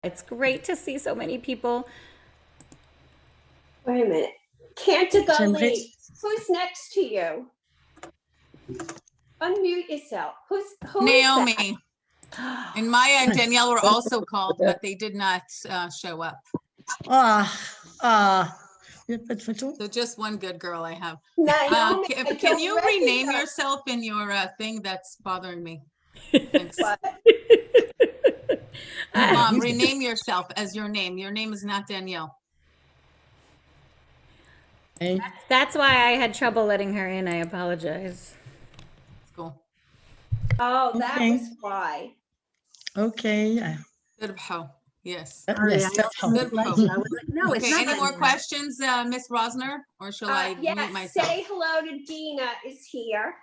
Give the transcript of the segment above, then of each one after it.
It's great to see so many people. Wait a minute. Cantagalli, who's next to you? Unmute yourself. Who Naomi. And Maya and Danielle were also called, but they did not show up. So just one good girl I have. Naomi, can you rename yourself in your thing that's bothering me? Thanks. Mom, rename yourself as your name. Your name is not Danielle. That's why I had trouble letting her in. I apologize. Cool. Oh, that was why. Okay. Yes. Yes, that's how. No, Okay, any more questions, Miss Rosner? Or shall I mute myself? Say hello to Dina is here.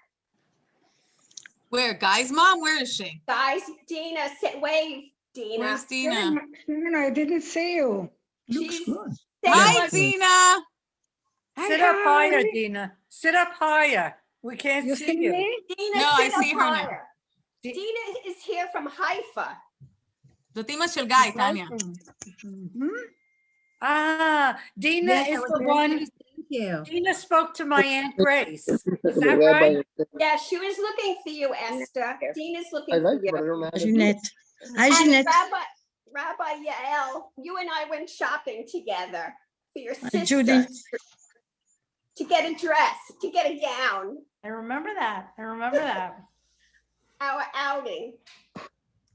Where? Guy's mom? Where is she? Guys, Dina, wave, Dina. Where's Dina? I didn't see you. Hi, Dina. Sit up higher, Dina. Sit up higher. We can't see you. Dina, No, I see her now. Dina is here from Haifa. זאת אמא של גיא, טניה. Dina is the one. Thank you. Dina spoke to my Aunt Grace. Is that right? Yeah, she was looking for you, Esther. Dina's looking for you. Jeanette. Hi, And Jeanette. Rabbi Yael, you and I went shopping together for your sister. Judy. To get a dress, to get a gown. I remember that. Our outing.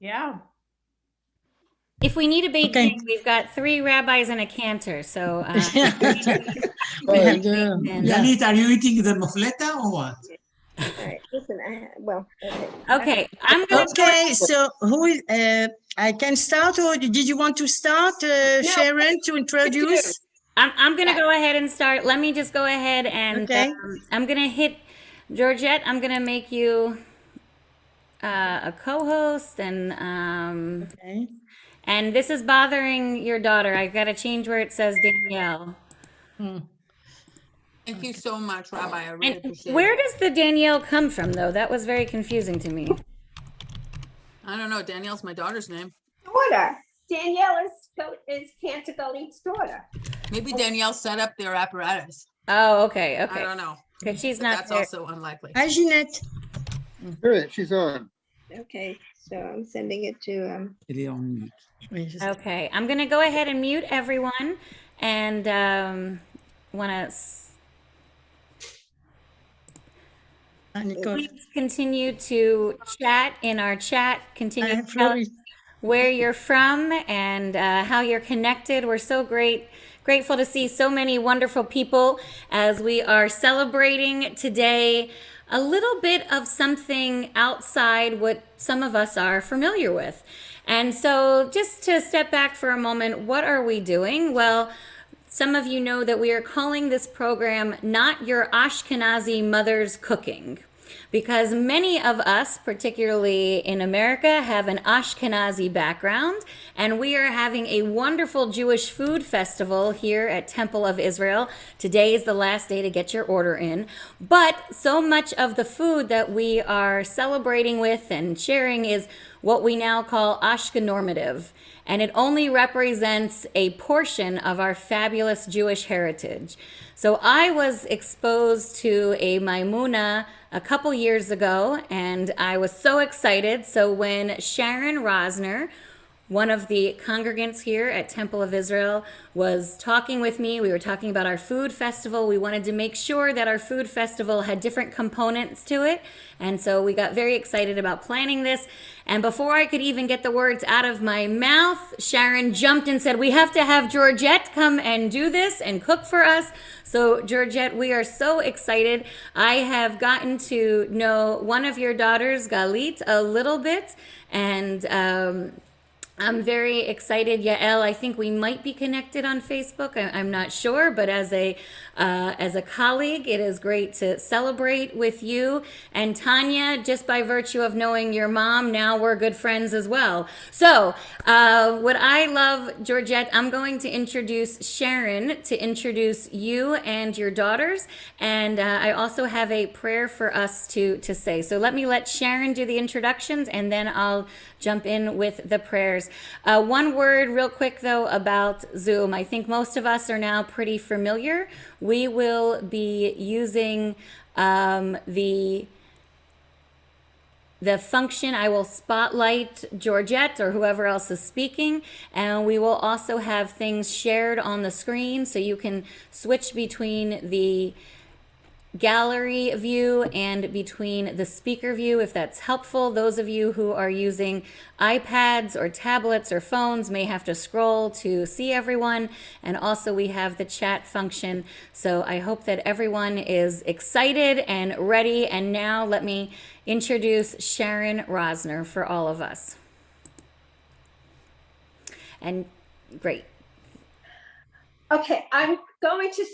Yeah. If we need a baking, we've got 3 rabbis and a cantor. So, Yanit, are you eating the mofleta or what? All right, listen, okay, I'm going to. Okay, so who is, I can start, or did you want to start, Sharon, to introduce? I'm going to go ahead and start. Let me just go ahead and I'm going to hit Georgette. I'm going to make you a co-host and and this is bothering your daughter. I've got to change where it says Danielle. Thank you so much, Rabbi. I really appreciate Where it. does the Danielle come from, though? That was very confusing to me. I don't know. Danielle's my daughter's name. daughter. Danielle is Cantagalli's daughter. Maybe Danielle set up their apparatus. Oh, okay. I don't know. Okay, she's not That's there. also unlikely. Hi, Jeanette. Good, she's on. Okay, so I'm sending it to Okay, I'm gonna go ahead and mute everyone, and want to please continue to chat in our chat. Continue to tell us where you're from and how you're connected. We're so grateful to see so many wonderful people as we are celebrating today a little bit of something outside what some of us are familiar with. And so just to step back for a moment, what are we doing? Well, some of you know that we are calling this program Not Your Ashkenazi Mother's Cooking, because many of us, particularly in America, have an Ashkenazi background, and we are having a wonderful Jewish food festival here at Temple of Israel. Today is the last day to get your order in, but so much of the food that we are celebrating with and sharing is what we now call Ashke-normative, and it only represents a portion of our fabulous Jewish heritage. So I was exposed to a Maimouna a couple years ago, and I was so excited. So when Sharon Rosner, one of the congregants here at Temple of Israel, was talking with me, we were talking about our food festival. We wanted to make sure that our food festival had different components to it. And so we got very excited about planning this. And before I could even get the words out of my mouth, Sharon jumped and said, we have to have Georgette come and do this and cook for us. So Georgette, we are so excited. I have gotten to know one of your daughters, Galit, a little bit, and I'm very excited. Yael, I think we might be connected on Facebook. I'm not sure, but as a colleague, it is great to celebrate with you. And Tanya, just by virtue of knowing your mom, now we're good friends as well. So what I love, Georgette, I'm going to introduce Sharon to introduce you and your daughters. And I also have a prayer for us to say. So let Sharon do the introductions, and then I'll jump in with the prayers. One word real quick though about Zoom. I think most of us are now pretty familiar. We will be using the function. I will spotlight Georgette or whoever else is speaking, and we will also have things shared on the screen so you can switch between the gallery view and between the speaker view if that's helpful. Those of you who are using iPads or tablets or phones may have to scroll to see everyone, and also we have the chat function. So I hope that everyone is excited and ready, and now let me introduce Sharon Rosner for all of us. And great. Okay, I'm going to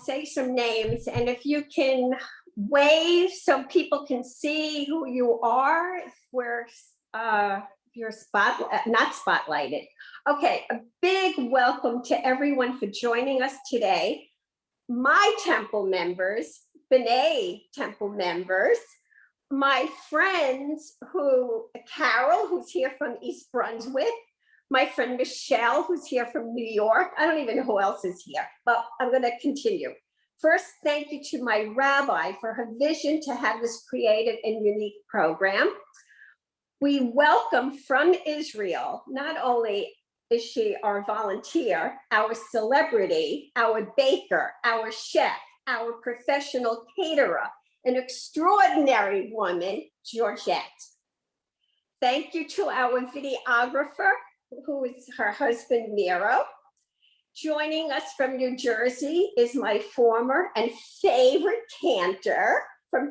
say some names, and if you can wave so people can see who you are, if you're not spotlighted. Okay, a big welcome to everyone for joining us today. My temple members, B'nai temple members, my friends Carol, who's here from East Brunswick, my friend Michelle, who's here from New York. I don't even know who else is here, but I'm going to continue. First, thank you to my rabbi for her vision to have this creative and unique program. We welcome from Israel, not only is she our volunteer, our celebrity, our baker, our chef, our professional caterer, an extraordinary woman, Georgette. Thank you to our videographer, who is her husband, Miro. Joining us from New Jersey is my former and favorite cantor from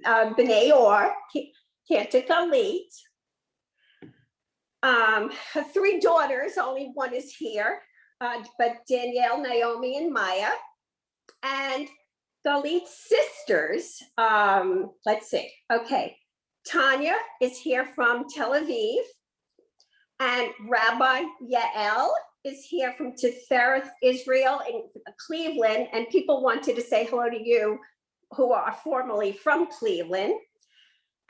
B'nai Or, Cantor Galit. Her three daughters, only one is here, but Danielle, Naomi, and Maya. And Galit's sisters, let's see, okay. Tanya is here from Tel Aviv. And Rabbi Yael is here from Tiferet, Israel, in Cleveland. And people wanted to say hello to you who are formerly from Cleveland.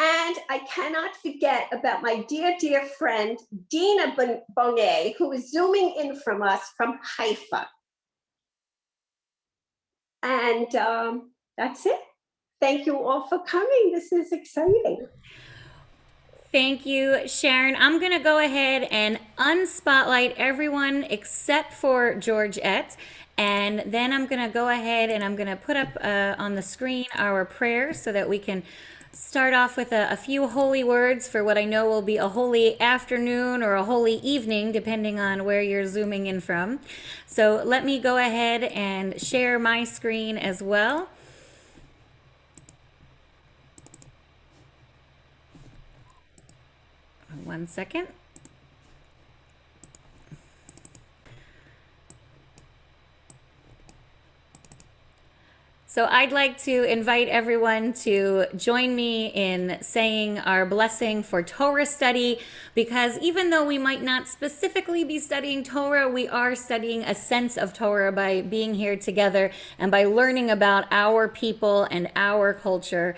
And I cannot forget about my dear, dear friend, Dina Bonet, who is zooming in from us from Haifa. And that's it. Thank you all for coming. This is exciting. Thank you, Sharon. I'm going to go ahead and unspotlight everyone except for Georgette. And then I'm going to go ahead and I'm going to put up on the screen our prayers so that we can start off with a few holy words for what I know will be a holy afternoon or a holy evening, depending on where you're zooming in from. So let me go ahead and share my screen as well. One second. So I'd like to invite everyone to join me in saying our blessing for Torah study, because even though we might not specifically be studying Torah, we are studying a sense of Torah by being here together and by learning about our people and our culture,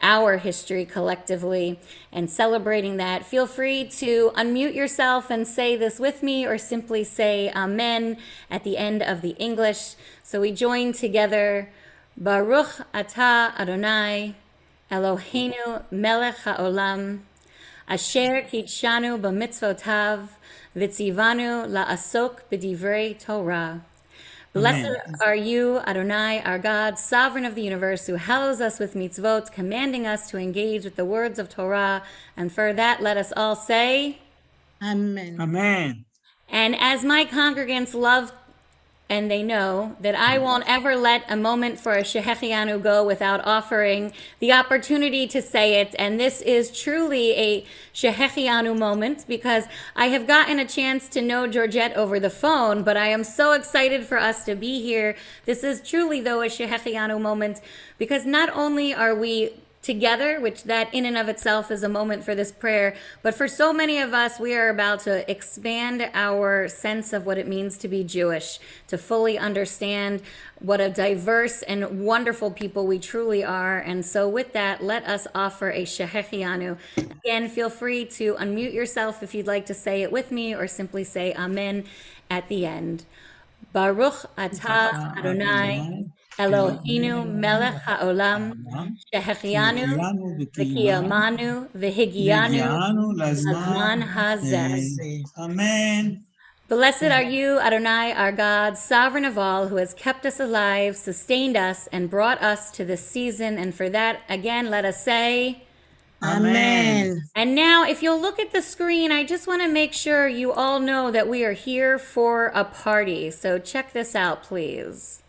our history collectively, and celebrating that. Feel free to unmute yourself and say this with me, or simply say Amen at the end of the English. So we join together. Baruch atah Adonai Eloheinu melech haolam asher kitshanu b'mitzvotav v'tzivanu la'asok b'divrei Torah. Blessed are you, Adonai, our God, sovereign of the universe, who hallows us with mitzvot, commanding us to engage with the words of Torah. And for that, let us all say, Amen. Amen. And as my congregants love and they know that I won't ever let a moment for a Shehechianu go without offering the opportunity to say it. And this is truly a Shehechianu moment, because I have gotten a chance to know Georgette over the phone, but I am so excited for us to be here. This is truly, though, a Shehechianu moment, because not only are we together, which that in and of itself is a moment for this prayer. But for so many of us, we are about to expand our sense of what it means to be Jewish, to fully understand what a diverse and wonderful people we truly are. And so with that, let us offer a Shehechianu. Again, feel free to unmute yourself if you'd like to say it with me, or simply say Amen at the end. Baruch atah Adonai Eloheinu melech haolam shehechianu v'kiyamanu v'higianu lazman hazeh. Amen. Blessed are you, Adonai, our God, sovereign of all, who has kept us alive, sustained us, and brought us to this season. And for that, again, let us say, Amen. And now, if you'll look at the screen, I just want to make sure you all know that we are here for a party. So check this out, please.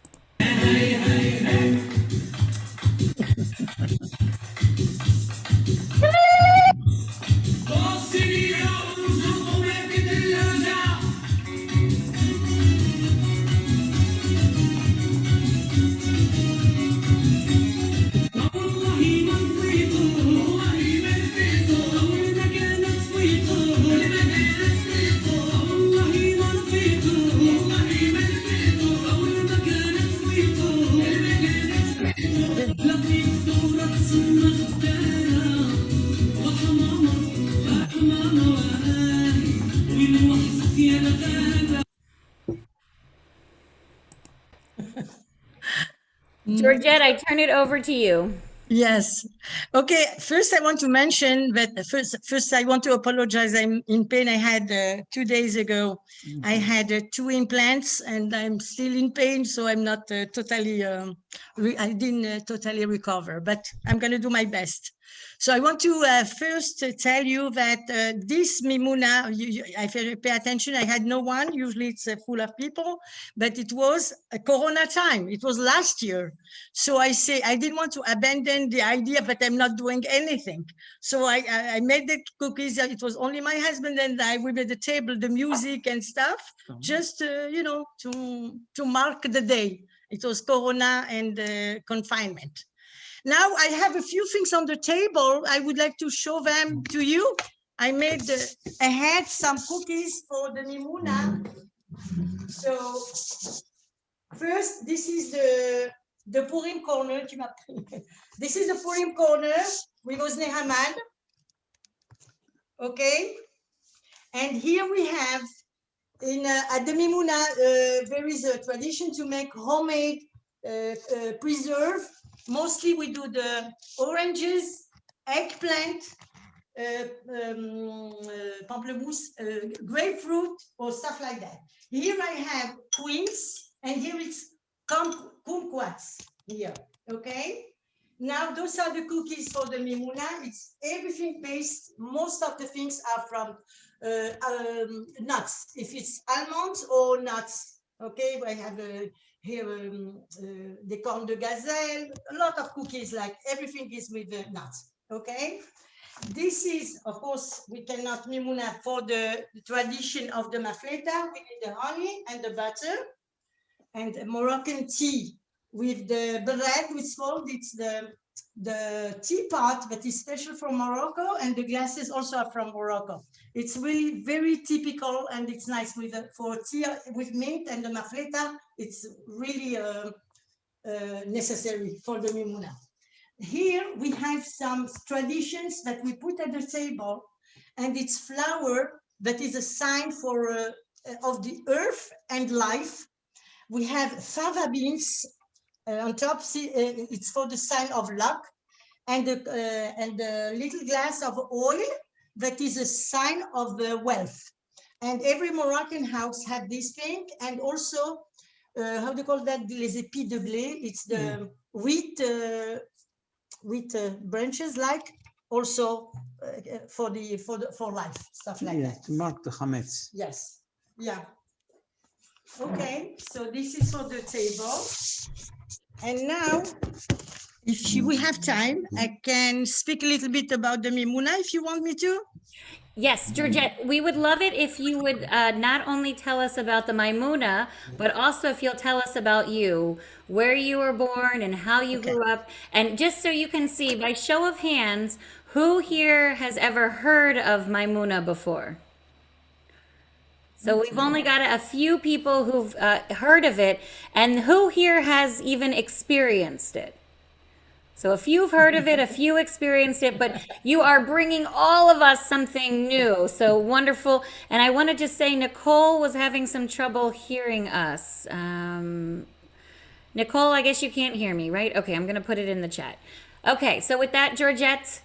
Georgette, I turn it over to you. Yes. Okay. First, I want to mention that first I want to apologize. I'm in pain. I had 2 days ago, I had 2 implants, and I'm still in pain. So I'm not totally, I didn't totally recover, but I'm going to do my best. So I want to first tell you that this Maimouna, if you pay attention, I had no one. Usually it's full of people, but it was a Corona time. It was last year. So I say, I didn't want to abandon the idea, but I'm not doing anything. So I made the cookies. It was only my husband and I. We made the table, the music and stuff, just, you know, to mark the day. It was Corona and confinement. Now I have a few things on the table. I would like to show them to you. I had some cookies for the Maimouna. So first, this is the Purim corner. This is the Purim corner with Oznei Haman. Okay. And here we have, at the Maimouna, there is a tradition to make homemade preserve. Mostly we do the oranges, eggplant, pamplemousse, grapefruit, or stuff like that. Here I have quince, and here it's kumquats here, okay? Now those are the cookies for the Maimouna. It's everything based, most of the things are from nuts, if it's almonds or nuts, okay? I have here the corn de gazelle, a lot of cookies, like everything is with the nuts, okay? This is, of course, we cannot Maimouna for the tradition of the mafleta. We need the honey and the butter, and a Moroccan tea with the bread, it's called, it's the teapot that is special from Morocco, and the glasses also are from Morocco. It's really very typical, and it's nice with for tea with mint and the mafleta. It's really necessary for the Maimouna. Here we have some traditions that we put at the table, and it's flour that is a sign for of the earth and life. We have fava beans on top. It's for the sign of luck, and a little glass of oil that is a sign of wealth. And every Moroccan house had this thing, and also how do you call that? Les épis de blé. It's the wheat branches, like also for life, stuff like that. To mark the chametz. Yes. Yeah. Okay. So this is for the table. And now, if we have time, I can speak a little bit about the Maimouna if you want me to. Yes, Georgette, we would love it if you would not only tell us about the Maimouna, but also if you'll tell us about you, where you were born and how you Okay. grew up. And just so you can see, by show of hands, who here has ever heard of Maimouna before? So we've only got a few people who've heard of it, and who here has even experienced it? So a few have heard of it, a few experienced it, but you are bringing all of us something new. So wonderful. And I want to just say Nicole was having some trouble hearing us. Nicole, I guess you can't hear me, right? Okay, I'm going to put it in the chat. Okay, so with that, Georgette,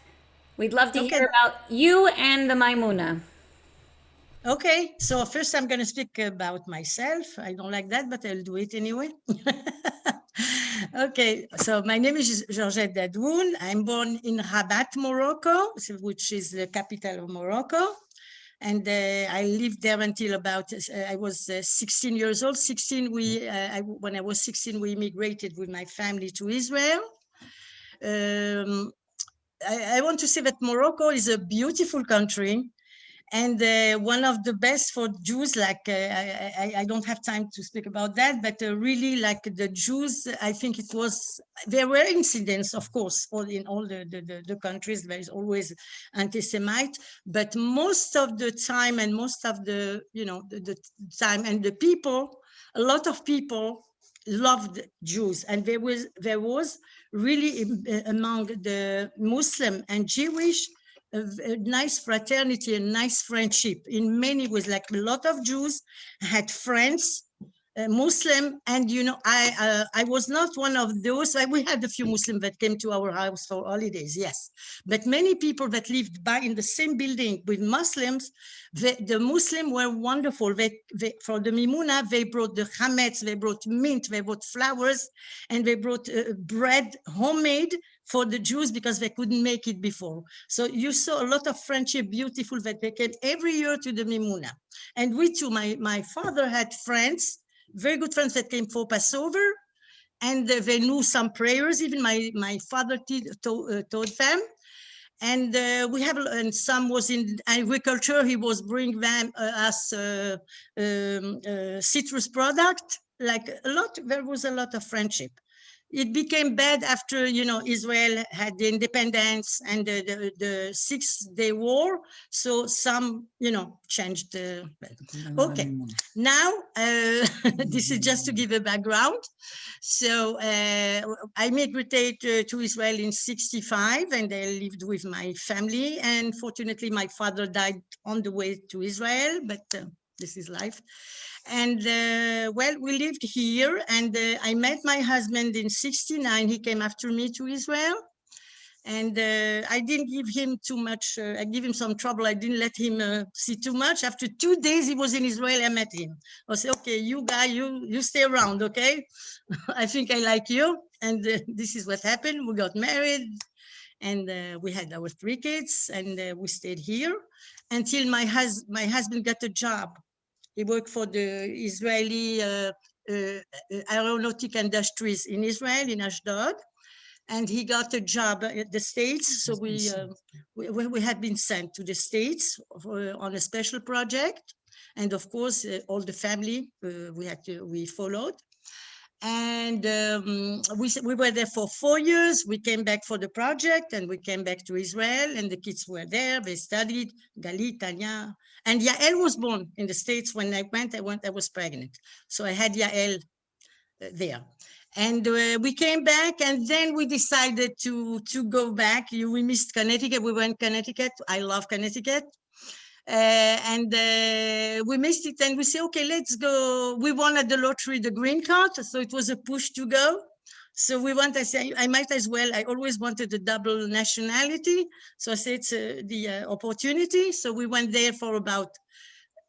we'd love to hear about you and the Maimouna. Okay, so first I'm going to speak about myself. I don't like that, but I'll do it anyway. Okay, so my name is Georgette Dadoun. I'm born in Rabat, Morocco, which is the capital of Morocco. And I lived there until about, I was 16 years old. When I was 16, we immigrated with my family to Israel. I want to say that Morocco is a beautiful country. And one of the best for Jews, like I don't have time to speak about that, but really like the Jews, I think there were incidents, of course, in all the countries, there is always anti-Semite, but most of the time and most of the time and the people, a lot of people loved Jews, and there was really among the Muslim and Jewish a nice fraternity and nice friendship in many ways. Like a lot of Jews had friends, Muslim, and I was not one of those. We had a few Muslims that came to our house for holidays, yes, but many people that lived in the same building with Muslims, the Muslims were wonderful. For the Maimouna, they brought the chametz, they brought mint, they brought flowers, and they brought bread, homemade, for the Jews, because they couldn't make it before. So you saw a lot of friendship, beautiful, that they came every year to the Maimouna. And we too, my father had friends, very good friends that came for Passover, and they knew some prayers. Even my father taught them. And and some was in agriculture. He was bringing them us citrus product, like a lot. There was a lot of friendship. It became bad after, Israel had the independence and the 6-day war. So some, changed. Okay, now this is just to give a background. So I migrated to Israel in 1965, and I lived with my family. And fortunately, my father died on the way to Israel, but this is life. And well, we lived here, and I met my husband in 1969. He came after me to Israel, and I didn't give him too much. I gave him some trouble. I didn't let him see too much. After 2 days he was in Israel, I met him. I said, okay, you guy, you stay around, okay? I think I like you. And this is what happened. We got married, and we had our 3 kids, and we stayed here until my husband got a job. He worked for the Israeli aeronautic industries in Israel, in Ashdod, and he got a job at the States. So we had been sent to the States on a special project, and of course, all the family we followed. And we were there for 4 years. We came back for the project, and we came back to Israel, and the kids were there. They studied, Galit, Tanya, and Yael was born in the States. When I went, I was pregnant. So I had Yael there. And we came back, and then we decided to go back. We missed Connecticut. We went Connecticut. I love Connecticut. And we missed it, and we say, okay, let's go. We won at the lottery the green card, so it was a push to go. So we went. I said, I might as well. I always wanted a double nationality, so I said it's the opportunity. So we went there for about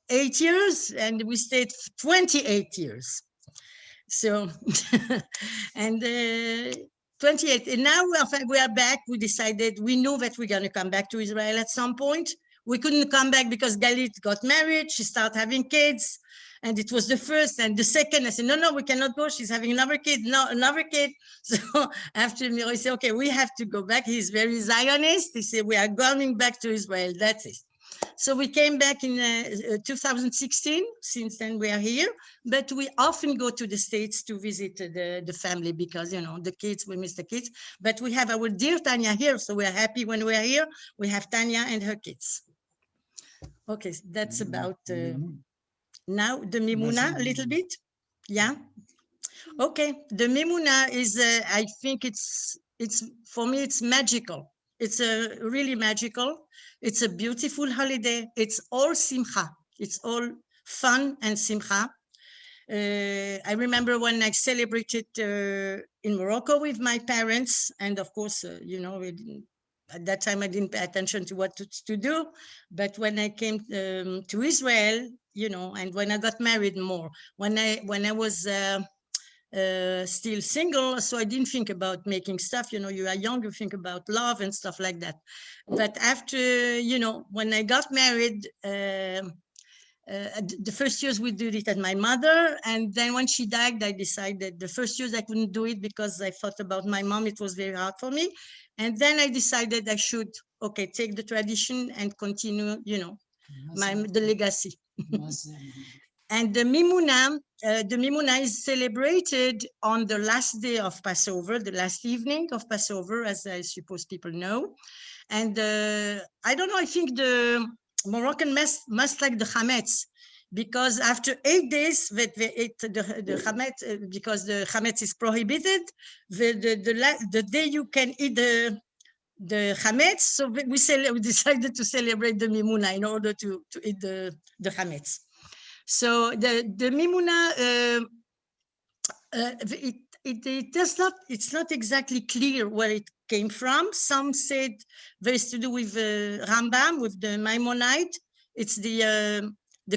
8 years, and we stayed 28 years. So and 28, and now we are back. We decided, we knew that we're going to come back to Israel at some point. We couldn't come back because Galit got married. She started having kids, and it was the first and the second. I said, no, we cannot go. She's having another kid. No, another kid. So after Miro said, okay, we have to go back. He's very Zionist. He said, we are going back to Israel. That's it. So we came back in 2016. Since then we are here, but we often go to the States to visit the family because, you know, the kids, we miss the kids. But we have our dear Tanya here, so we're happy when we're here. We have Tanya and her kids. Okay, that's about now the Maimouna a little bit. Yeah. Okay, the Maimouna is, I think it's for me, it's magical. It's really magical. It's a beautiful holiday. It's all simcha. It's all fun and simcha. I remember when I celebrated in Morocco with my parents, and of course, you know, at that time I didn't pay attention to what to do. But when I came to Israel, you know, and when I got married more, when I was still single, so I didn't think about making stuff. You know, you are young, you think about love and stuff like that. But after, you know, when I got married, the first years we did it at my mother, and then when she died, I decided the first years I couldn't do it because I thought about my mom. It was very hard for me, and then I decided I should take the tradition and continue, you know, the legacy. And the Maimouna is celebrated on the last day of Passover, the last evening of Passover, as I suppose people know. And I don't know, I think the Moroccan must like the chametz, because after 8 days that they ate the chametz, because the chametz is prohibited, the day you can eat the chametz, so we decided to celebrate the Maimouna in order to eat the chametz. So the Maimouna, it does not, it's not exactly clear where it came from. Some said there's to do with Rambam, with the Maimonite. It's the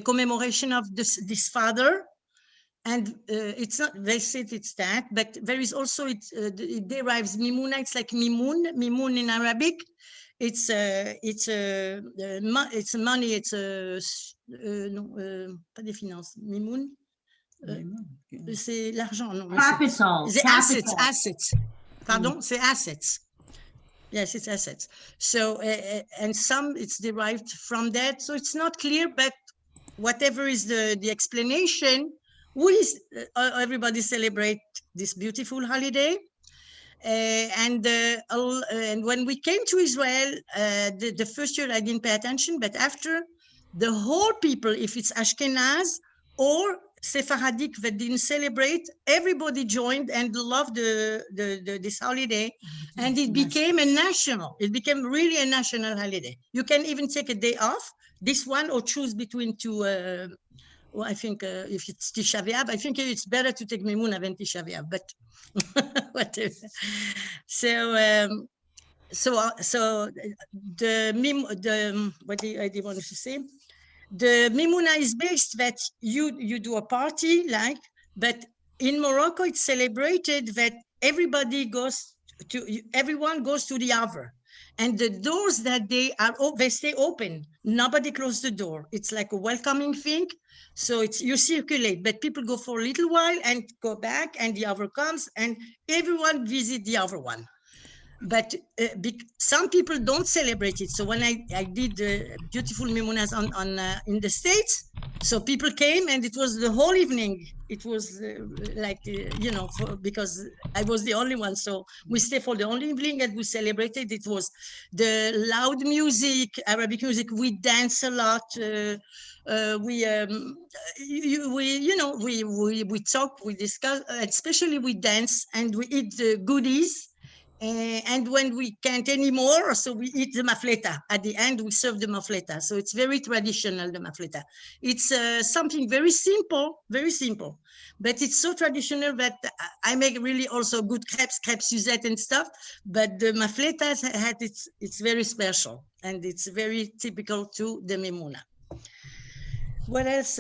commemoration of this father. And it's not, they said it's that, but there is also, it derives Maimouna, it's like Mimoun in Arabic. It's money, it's non, pas des finances, Mimoun. C'est l'argent, non. Capital. The assets. Pardon, c'est assets. Yes, it's assets. So, and some it's derived from that. So it's not clear, but whatever is the explanation, everybody celebrate this beautiful holiday. And when we came to Israel, the first year I didn't pay attention, but after, the whole people, if it's Ashkenaz or Sephardic that didn't celebrate, everybody joined and loved this holiday, and it became it became really a national holiday. You can even take a day off, this one, or choose between two. Well, I think if it's Tisha B'Av, I think it's better to take Maimouna than Tisha B'Av, but whatever. So, what I want to say? The Maimouna is based that you do a party, but in Morocco it's celebrated that everyone goes to the other, and the doors that they stay open. Nobody closes the door. It's like a welcoming thing. So you circulate, but people go for a little while and go back, and the other comes, and everyone visit the other one. But some people don't celebrate it. So when I did beautiful Maimounas in the States, so people came, and it was the whole evening. It was because I was the only one. So we stayed for the whole evening and we celebrated. It was the loud music, Arabic music. We dance a lot. We talk, we discuss, especially we dance, and we eat the goodies. And when we can't anymore, so we eat the mafleta. At the end, we serve the mafleta. So it's very traditional, the mafleta. It's something very simple, but it's so traditional that I make really also good crepes Suzette and stuff. But the mafleta it's very special, and it's very typical to the Maimouna. What else?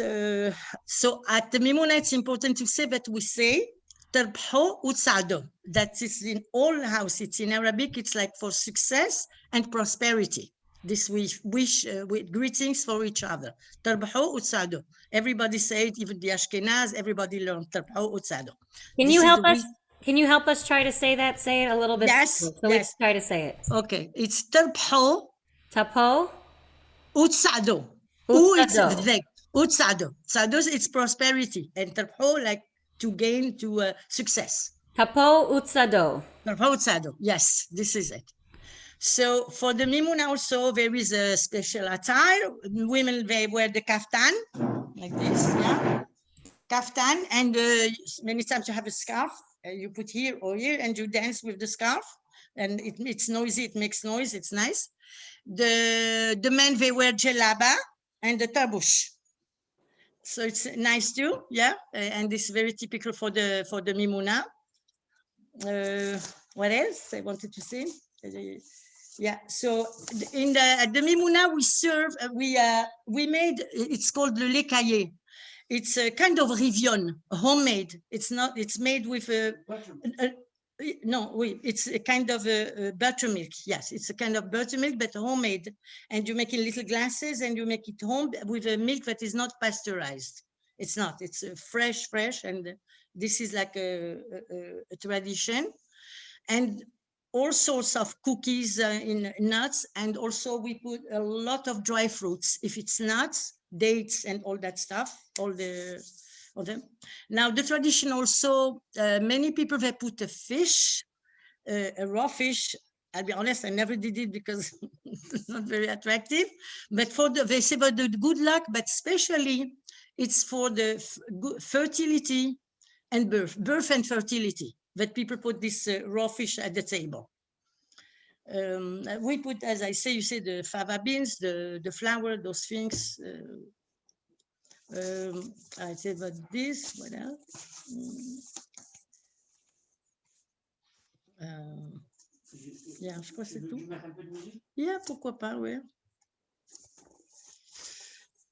So at the Maimouna, it's important to say that we say تربحوا وتسعدوا. That is in all houses. It's in Arabic. It's like for success and prosperity. This we wish with greetings for each other. تربحوا وتسعدوا. Everybody say it. Even the Ashkenaz. Everybody learn تربحوا وتسعدوا. Can you help us try to say that? Say it a little bit. Yes. So let's try to say it. Okay. It's تربحوا. Tapo. Utsado. U, it's the Utsado. Tsado, it's prosperity. And Tarpo, like to gain to success. Tapo utsado. Tarpo Utsado. Yes, this is it. So for the Maimouna also, there is a special attire. Women, they wear the kaftan, like this, yeah. Kaftan, and many times you have a scarf. You put here or here, and you dance with the scarf. And it's noisy, it makes noise, it's nice. The men, they wear jalaba and the tabush. So it's nice too, yeah. And it's very typical for the Maimouna. What else I wanted to say? Yeah, so in the Maimouna we serve, we made, it's called le lait caillé. It's a kind of rivion, homemade. It's not, it's made with it's a kind of a buttermilk. Yes, it's a kind of buttermilk, but homemade. And you make it in little glasses and you make it home with a milk that is not pasteurized. It's not, it's fresh, and this is like a tradition. And all sorts of cookies in nuts, and also we put a lot of dry fruits. If it's nuts, dates, and all that stuff, all them. Now the tradition also, many people they put a fish, a raw fish. I'll be honest, I never did it because it's not very attractive. But for they say about the good luck, but especially it's for the fertility and birth and fertility, that people put this raw fish at the table. We put, as I say, you say the fava beans, the flour, those things. I say about this, what else? Yeah, je crois que c'est tout. Yeah, pourquoi pas, ouais.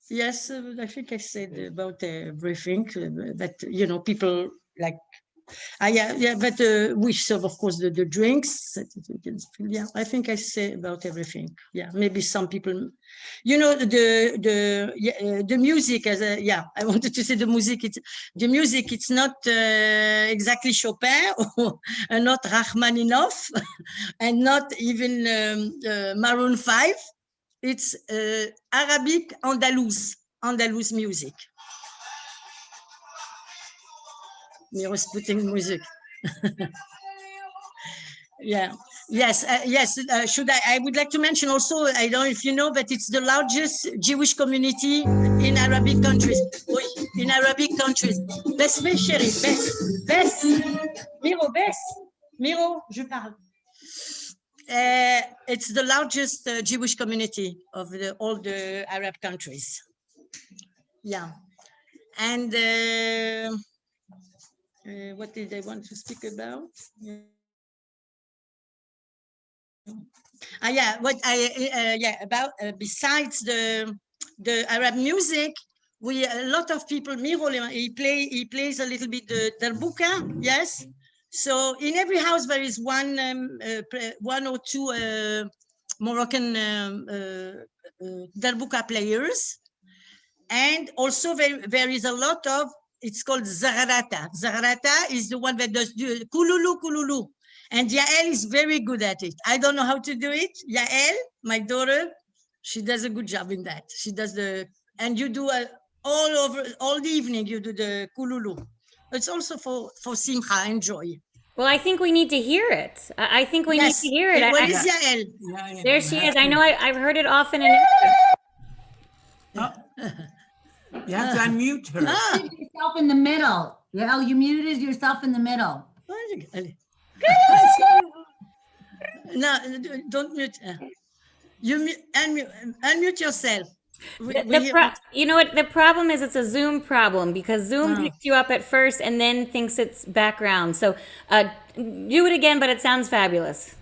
Yes, I think I said about everything that, you know, people like, yeah, but we serve, of course, the drinks. Yeah, I think I say about everything. Yeah, maybe some people, you know, the music as a, yeah, I wanted to say the music. The music. It's not exactly Chopin or not Rachmaninoff, and not even Maroon 5. It's Arabic Andalus music. Miro's putting music. Yeah. Yes. Yes. I would like to mention also, I don't know if you know, but it's the largest Jewish community in Arabic countries. In Arabic countries. Best, chérie. Best. Miro, je parle. It's the largest Jewish community of all the Arab countries. Yeah. And what did I want to speak about? Yeah, what about besides the Arab music, a lot of people. Miro, he plays a little bit the darbuka. Yes. So in every house there is one or two Moroccan darbuka players, and also there is a lot of. It's called Zaharata. Zaharata is the one that does kululu. And Yael is very good at it. I don't know how to do it. Yael, my daughter, she does a good job in that. She does and you do all the evening, you do the kululu. It's also for Simcha, enjoy. Well, I think we need to hear it. I think we need to hear it. Where is Yael? Yeah, there she is. I know I've heard it often. You have to unmute her. Yourself in the middle. Yeah, you muted yourself in the middle. No, don't mute. You unmute yourself. You know what? The problem is it's a Zoom problem because Zoom picks you up at first and then thinks it's background. So do it again, but it sounds fabulous.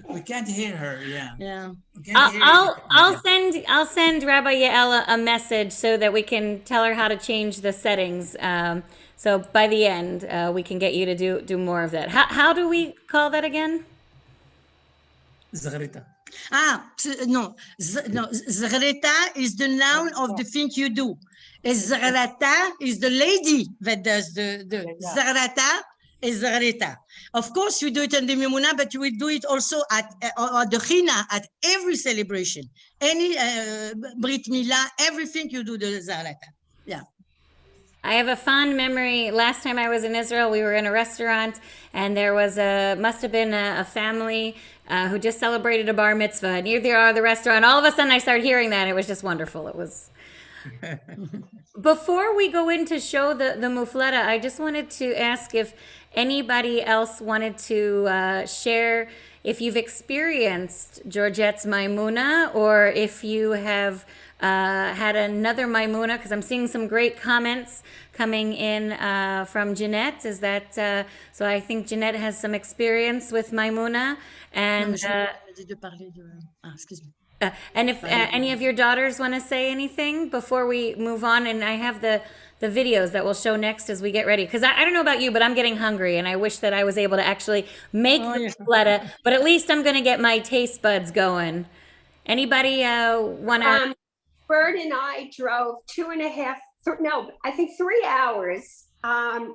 We can't hear her. Yeah. I'll send Rabbi Yael a message so that we can tell her how to change the settings. So by the end, we can get you to do more of that. How do we call that again? Zagreta. No. Zagreta is the noun of the thing you do. Zagrata is the lady that does the Zagrata Ezrareta. Of course, you do it on the Maimouna, but you will do it also at the Khina, at every celebration. Any Brit Mila, everything you do the Ezrareta. Yeah. I have a fond memory. Last time I was in Israel, we were in a restaurant, and there was must have been a family who just celebrated a bar mitzvah. And here they are at the restaurant. All of a sudden, I started hearing that. It was just wonderful. It was. Before we go in to show the mufleta, I just wanted to ask if anybody else wanted to share if you've experienced Georgette's Maimouna, or if you have had another Maimouna, because I'm seeing some great comments coming in from Jeanette. Is that so? I think Jeanette has some experience with Maimouna, and and if any of your daughters want to say anything before we move on, and I have the videos that we'll show next as we get ready. Because I don't know about you, but I'm getting hungry, and I wish that I was able to actually make the mufleta, but at least I'm going to get my taste buds going. Anybody want to? Bert and I drove 3 hours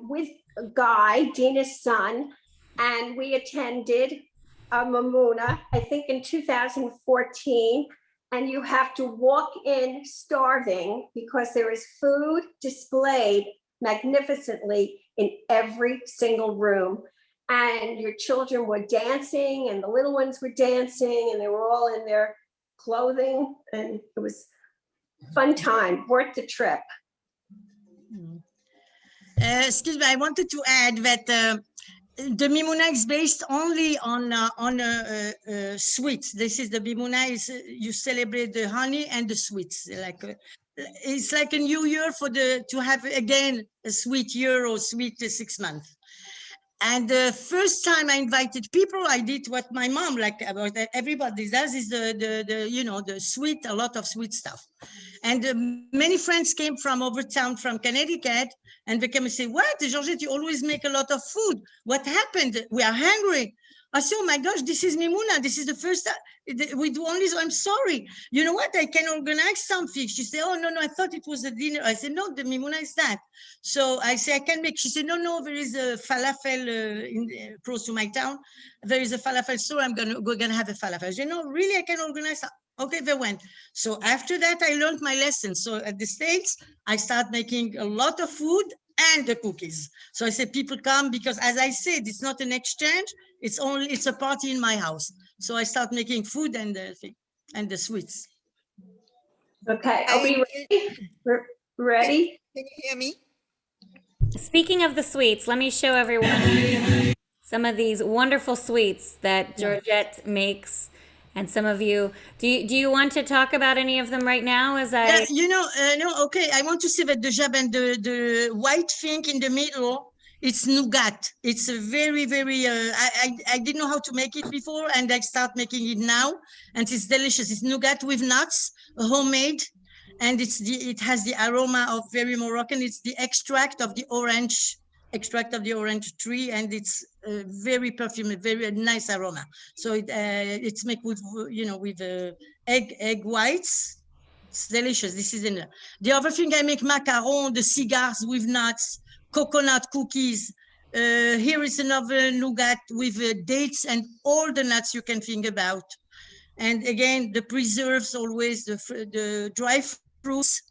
with Guy, Dina's son, and we attended Maimouna, I think in 2014, and you have to walk in starving because there is food displayed magnificently in every single room. And your children were dancing, and the little ones were dancing, and they were all in their clothing, and it was fun time, worth the trip. Excuse me, I wanted to add that the Maimouna is based only on sweets. This is the Maimouna is you celebrate the honey and the sweets. Like it's like a new year to have again a sweet year or sweet 6 months. And the first time I invited people, I did what my mom, like about everybody does, is the sweet, a lot of sweet stuff. And many friends came from over town from Connecticut, and they came and say, "What, Georgette, you always make a lot of food. What happened? We are hungry." I said, "Oh my gosh, this is Maimouna. This is the first time we do only so. I'm sorry. You know what? I can organize something." She said, "Oh, no, I thought it was a dinner." I said, "No, the Maimouna is that." So I said, "I can make." She said, "No, there is a falafel close to my town. There is a falafel store. I'm gonna have a falafel." I said, "No, really, I can organize that." Okay, they went. So after that, I learned my lesson. So at the States, I started making a lot of food and the cookies. So I said, people come because, as I said, it's not an exchange. It's a party in my house. So I start making food and the sweets. Okay, are we ready? Ready? Can you hear me? Speaking of the sweets, let me show everyone some of these wonderful sweets that Georgette makes. And some of you, do you want to talk about any of them right now? No, okay. I want to say that the jab and the white thing in the middle, it's nougat. It's a very, very, I didn't know how to make it before, and I start making it now, and it's delicious. It's nougat with nuts, homemade, and it has the aroma of very Moroccan. It's the extract of the orange tree, and it's very perfumed, very nice aroma. So it's made with egg whites. It's delicious. This is the other thing. I make macaron, the cigars with nuts, coconut cookies. Here is another nougat with dates and all the nuts you can think about. And again, the preserves, always the dry fruits.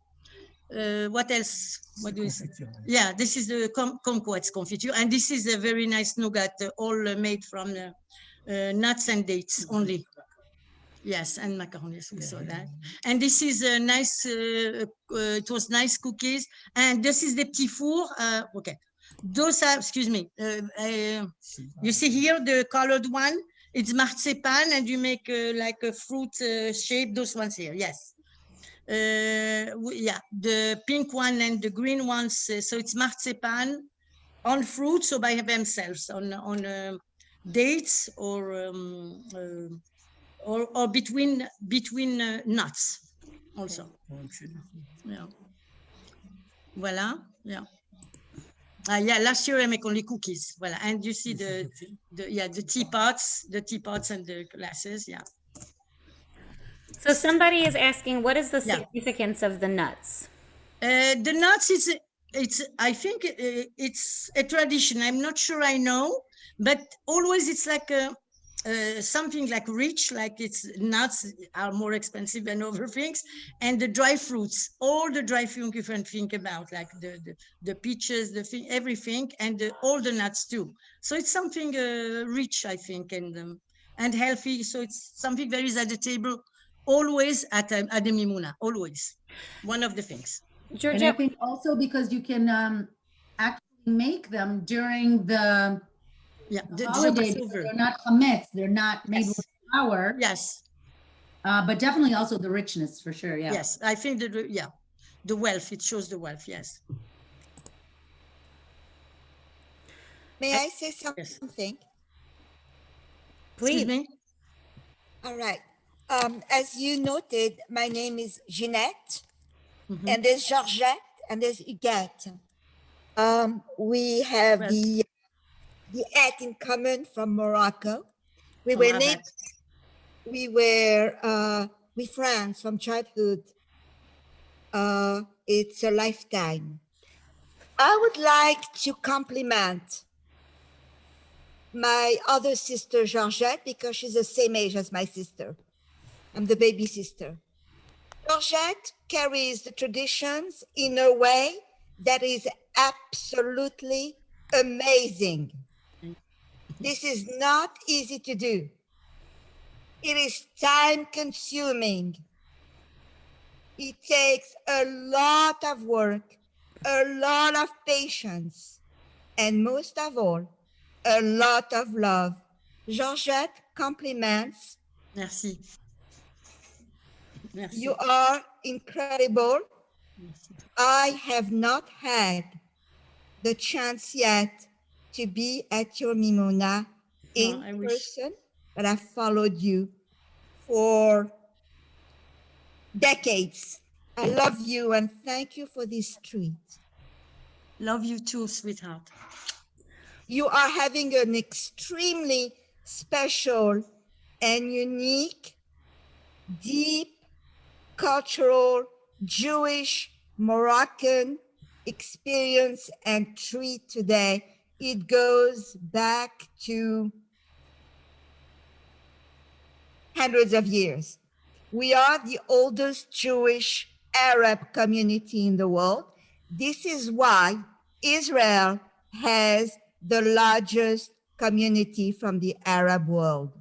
What else? What do you say? Yeah, this is the kumquats confiture, and this is a very nice nougat, all made from nuts and dates only. Yes, and macarons, we saw that. And this is a nice, it was nice cookies. And this is the petit four. Okay, those are, excuse me, you see here the colored one, it's marzipan, and you make like a fruit shape, those ones here, yes. Yeah, the pink one and the green ones, so it's marzipan on fruit, so by themselves, on dates or between nuts also. Yeah. Voila. Yeah. Yeah, last year I make only cookies. Voila. And you see the teapots and the glasses. Yeah. So somebody is asking, what is the significance of the nuts? The nuts is I think it's a tradition. I'm not sure I know, but always it's like something like rich, like it's nuts are more expensive than other things, and the dry fruits, all the dry fruit you can think about, like the peaches, the thing, everything, and all the nuts too. So it's something rich, I think, and healthy. So it's something that is at the table always at the Maimouna, always one of the things. And I Georgette, think also because you can actually make them during the the holiday, because Passover. they're not chametz, they're not made with flour. Yes. But definitely also the richness for sure. Yeah. Yes, I think that the wealth, it shows the wealth. Yes. May I say something? Yes. please. Excuse me. All right. As you noted, my name is Jeanette, and there's Georgette, and there's Huguette. We have the et in common from Morocco. We were neighbors. We were friends from childhood. It's a lifetime. I would like to compliment my other sister, Georgette, because she's the same age as my sister. I'm the baby sister. Georgette carries the traditions in a way that is absolutely amazing. This is not easy to do. It is time consuming. It takes a lot of work, a lot of patience, and most of all, a lot of love. Georgette, compliments. Merci. Merci. You are incredible. Merci. I have not had the chance yet to be at your Maimouna in person, but I've followed you for decades. I love you and thank you for this treat. Love you too, sweetheart. You are having an extremely special and unique, deep, cultural, Jewish, Moroccan experience and treat today. It goes back to hundreds of years. We are the oldest Jewish Arab community in the world. This is why Israel has the largest community from the Arab world.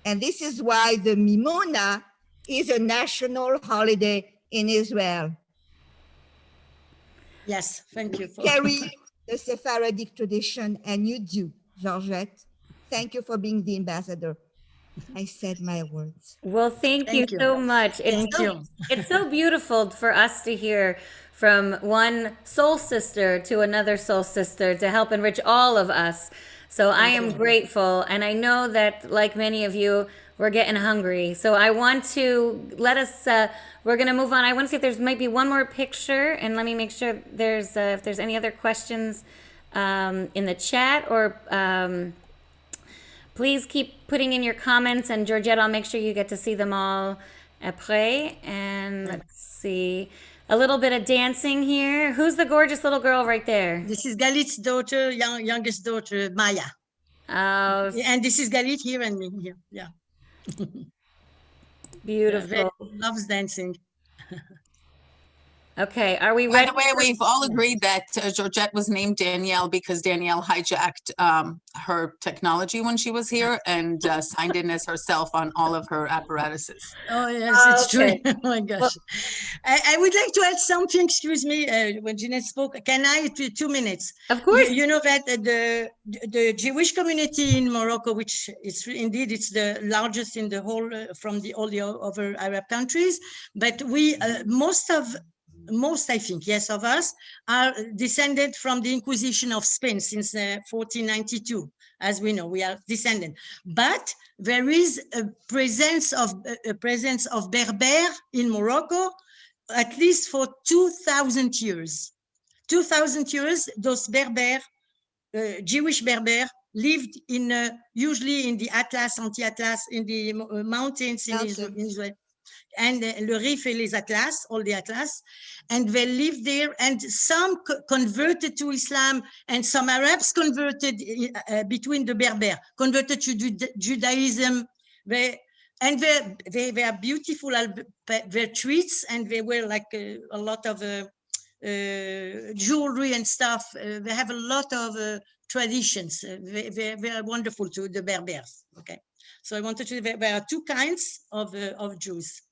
And this is why the Maimouna is a national holiday in Israel. Yes, thank you. Carry the Sephardic tradition, and you do, Georgette. Thank you for being the ambassador. I said my words. Well, thank you so much. It's so beautiful for us to hear from one soul sister to another soul sister to help enrich all of us. So I am grateful. And I know that, like many of you, we're getting hungry. So I want to we're going to move on. I want to see if there's might be one more picture. And let me make sure there's if there's any other questions in the chat, or please keep putting in your comments. And Georgette, I'll make sure you get to see them all après. And let's see. A little bit of dancing here. Who's the gorgeous little girl right there? This is Galit's daughter, youngest daughter, Maya. Oh. And this is Galit here and me here. Yeah. Beautiful. Yeah, loves dancing. Okay, are we ready? By the way, we've all agreed that Georgette was named Danielle because Danielle hijacked her technology when she was here and signed in as herself on all of her apparatuses. Oh, yes, it's true. Oh, my gosh. Well, I would like to add something, excuse me, when Jeanette spoke. Can I, 2 minutes? Of course. You know that the Jewish community in Morocco, which is indeed, it's the largest in the whole, from all the other Arab countries, but we, most, I think, yes, of us are descended from the Inquisition of Spain since 1492. As we know, we are descended. But there is a presence of Berber in Morocco, at least for 2,000 years. 2,000 years, those Berber, Jewish Berber, lived in usually in the Atlas, anti-Atlas, in the mountains in Israel. and le Rif et les Atlas, all the Atlas, and they lived there, and some converted to Islam, and some Arabs converted between the Berber, converted to Judaism. They are beautiful, their treats, and they wear like a lot of jewelry and stuff. They have a lot of traditions. They are wonderful to the Berbers. Okay, so I wanted to. There are two kinds of Jews.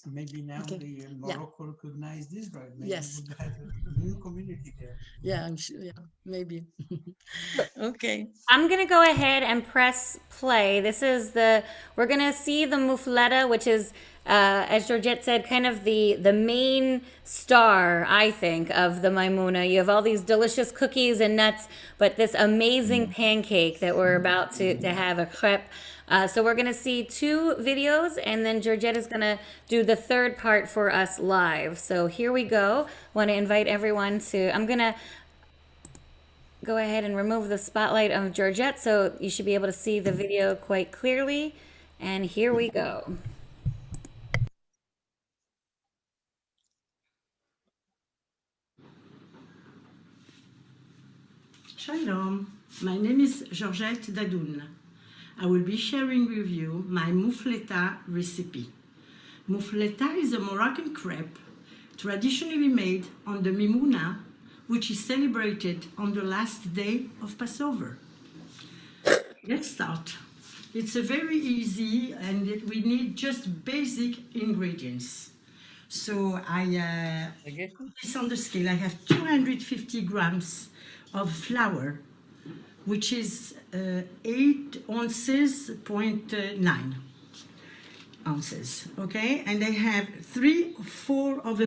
Maybe now the Morocco recognize this, right? Maybe Yes. we have a new community there. Yeah, I'm sure. Yeah, maybe. Okay. I'm going to go ahead and press play. We're going to see the moufletta, which is, as Georgette said, kind of the main star, I think, of the Maimouna. You have all these delicious cookies and nuts, but this amazing pancake that we're about to have, a crepe. So we're going to see two videos, and then Georgette is going to do the third part for us live. So here we go. Want to invite everyone I'm going to go ahead and remove the spotlight of Georgette so you should be able to see the video quite clearly. And here we go. Shalom, my name is Georgette Dadoun. I will be sharing with you my moufletta recipe. Moufletta is a Moroccan crepe traditionally made on the Maimouna, which is celebrated on the last day of Passover. Let's start. It's a very easy, and we need just basic ingredients. So I put this on the scale. I have 250 grams of flour, which is 8 ounces, 0.9 ounces, okay? And I have 3/4 of a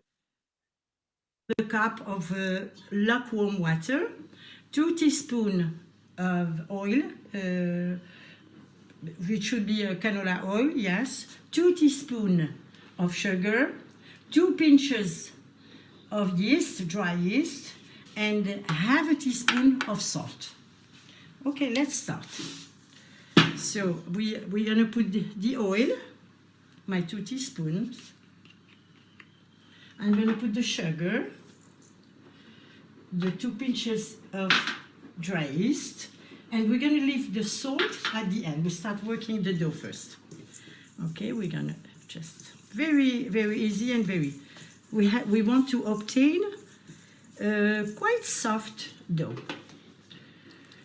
cup of lukewarm water, 2 teaspoons of oil, which should be a canola oil, yes, 2 teaspoons of sugar, 2 pinches of yeast, dry yeast, and half a teaspoon of salt. Okay, let's start. So we're gonna put the oil, my 2 teaspoons. I'm gonna put the sugar, the 2 pinches of dry yeast, and we're gonna leave the salt at the end. We start working the dough first. Okay, we're gonna just very, very easy and very. We want to obtain quite soft dough.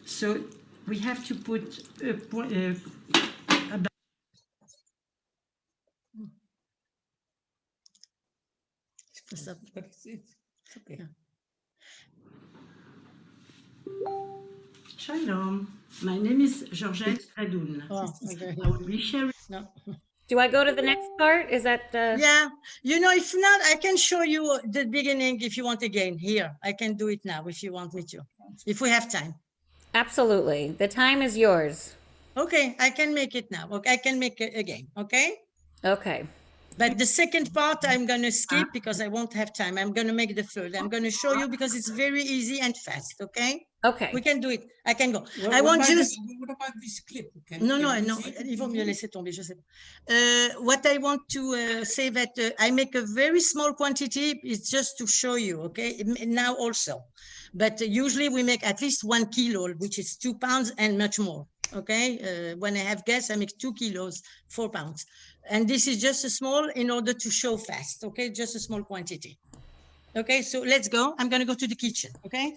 So we have to put about Okay. Shalom, my name is Georgette Dadoun. Oh, okay. I will be sharing. No. Do I go to the next part? Is that the... Yeah, you know, if not, I can show you the beginning if you want again. Here, I can do it now if you want me to, if we have time. Absolutely. The time is yours. Okay, I can make it now. Okay, I can make it again, okay? Okay. But the second part I'm going to skip because I won't have time. I'm going to make the third. I'm going to show you because it's very easy and fast, okay? Okay. We can do it. I can go. What, I want about just... what about this clip? No, can we no, see it? il vaut mieux laisser tomber, je sais pas. What I want to say that I make a very small quantity, it's just to show you, okay? Now also. But usually we make at least 1 kilo, which is 2 pounds and much more, okay? When I have guests, I make 2 kilos, 4 pounds. And this is just a small in order to show fast, okay? Just a small quantity. Okay, so let's go. I'm gonna go to the kitchen, okay?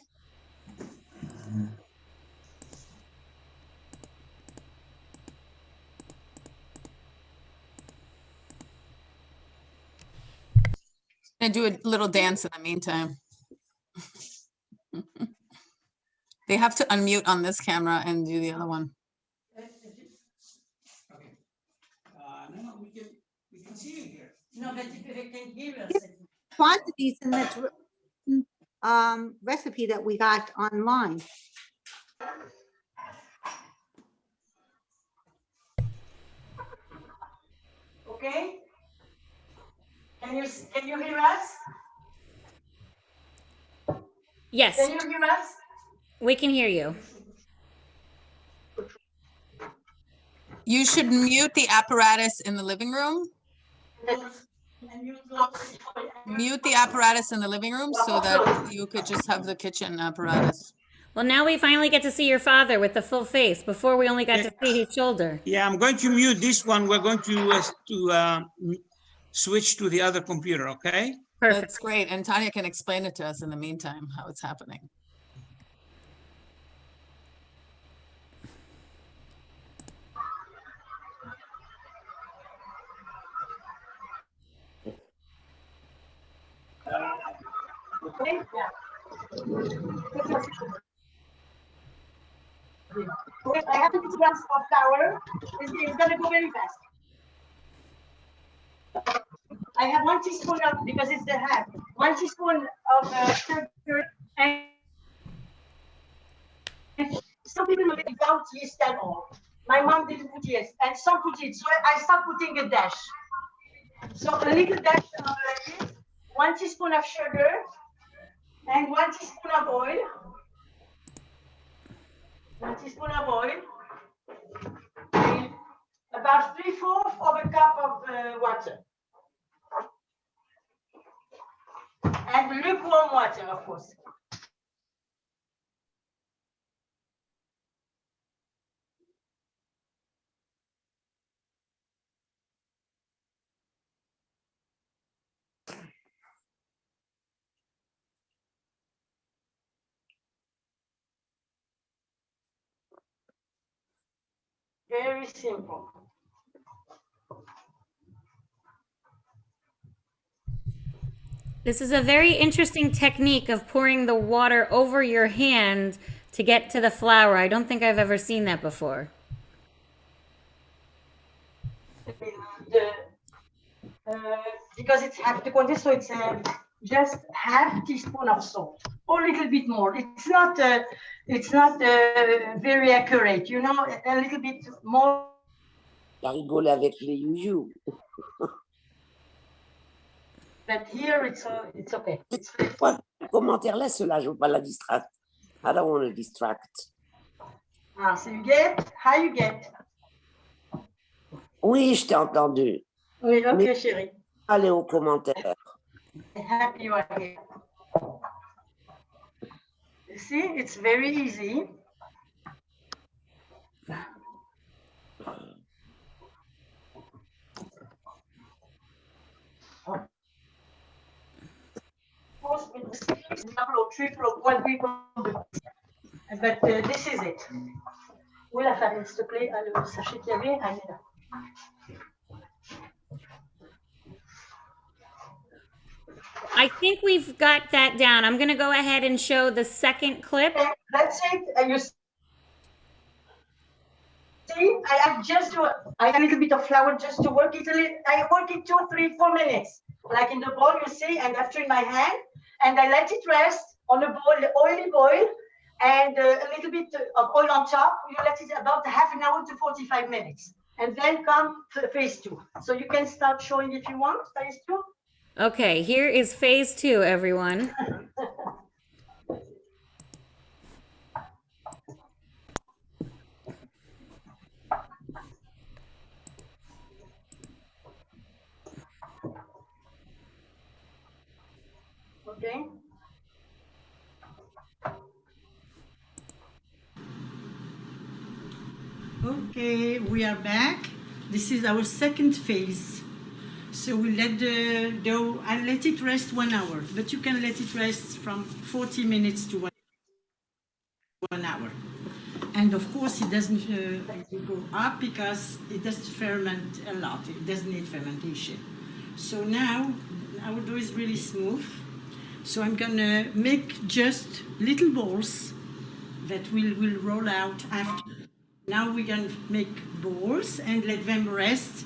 And do a little dance in the meantime. They have to unmute on this camera and do the other one. No, we can see you here. No, but they can hear us. Quantities in this recipe that we got online. Okay? Can you hear us? Yes, Can you hear us? we can hear you. You should mute the apparatus in the living room. Mute the apparatus in the living room so that you could just have the kitchen apparatus. Well, now we finally get to see your father with the full face. Before we only got to see his shoulder. Yeah, I'm going to mute this one. We're going to switch to the other computer, okay? Perfect. That's great. And Tanya can explain it to us in the meantime, how it's happening. I have to put grams of flour. It's going to go very fast. I have 1 teaspoon of, because it's the half, 1 teaspoon of sugar, and some people make it without yeast at all. My mom didn't put yeast, and some put it, so I start putting a dash. So a little dash of yeast, 1 teaspoon of sugar, and 1 teaspoon of oil. 1 teaspoon of oil. And about 3/4 of a cup of water. And lukewarm water, of course. Very simple. This is a very interesting technique of pouring the water over your hand to get to the flour. I don't think I've ever seen that before. Because it's half the quantity, so it's just half teaspoon of salt, or a little bit more. It's not very accurate, you know, a little bit more. La rigole avec les you. But here it's okay. Commentaire là, cela, je veux pas la distract. I don't want to distract. Ah, so you get, how you get? Oui, je t'ai entendu. Oui, ok, chérie. Allez aux commentaires. Happy you are here. You see, it's very easy. Double or triple or what we want. But this is it. Où est la farine, s'il te plaît? Le sachet qu'il y avait, elle est là. I think we've got that down. I'm going to go ahead and show the second clip. That's it. You see, I just do I have a little bit of flour just to work it a little. I work it 2, 3, 4 minutes, like in the bowl, you see, and after in my hand, and I let it rest on a bowl, oily boil, and a little bit of oil on top. You let it about half an hour to 45 minutes, and then come to phase 2. So you can start showing if you want phase 2. Okay, here is phase 2, everyone. Okay. Okay, we are back. This is our second phase. So we let the dough, I let it rest 1 hour, but you can let it rest from 40 minutes to 1 hour. And of course it doesn't go up because it doesn't ferment a lot. It doesn't need fermentation. So now our dough is really smooth. So I'm gonna make just little balls that will roll out after. Now we're gonna make balls and let them rest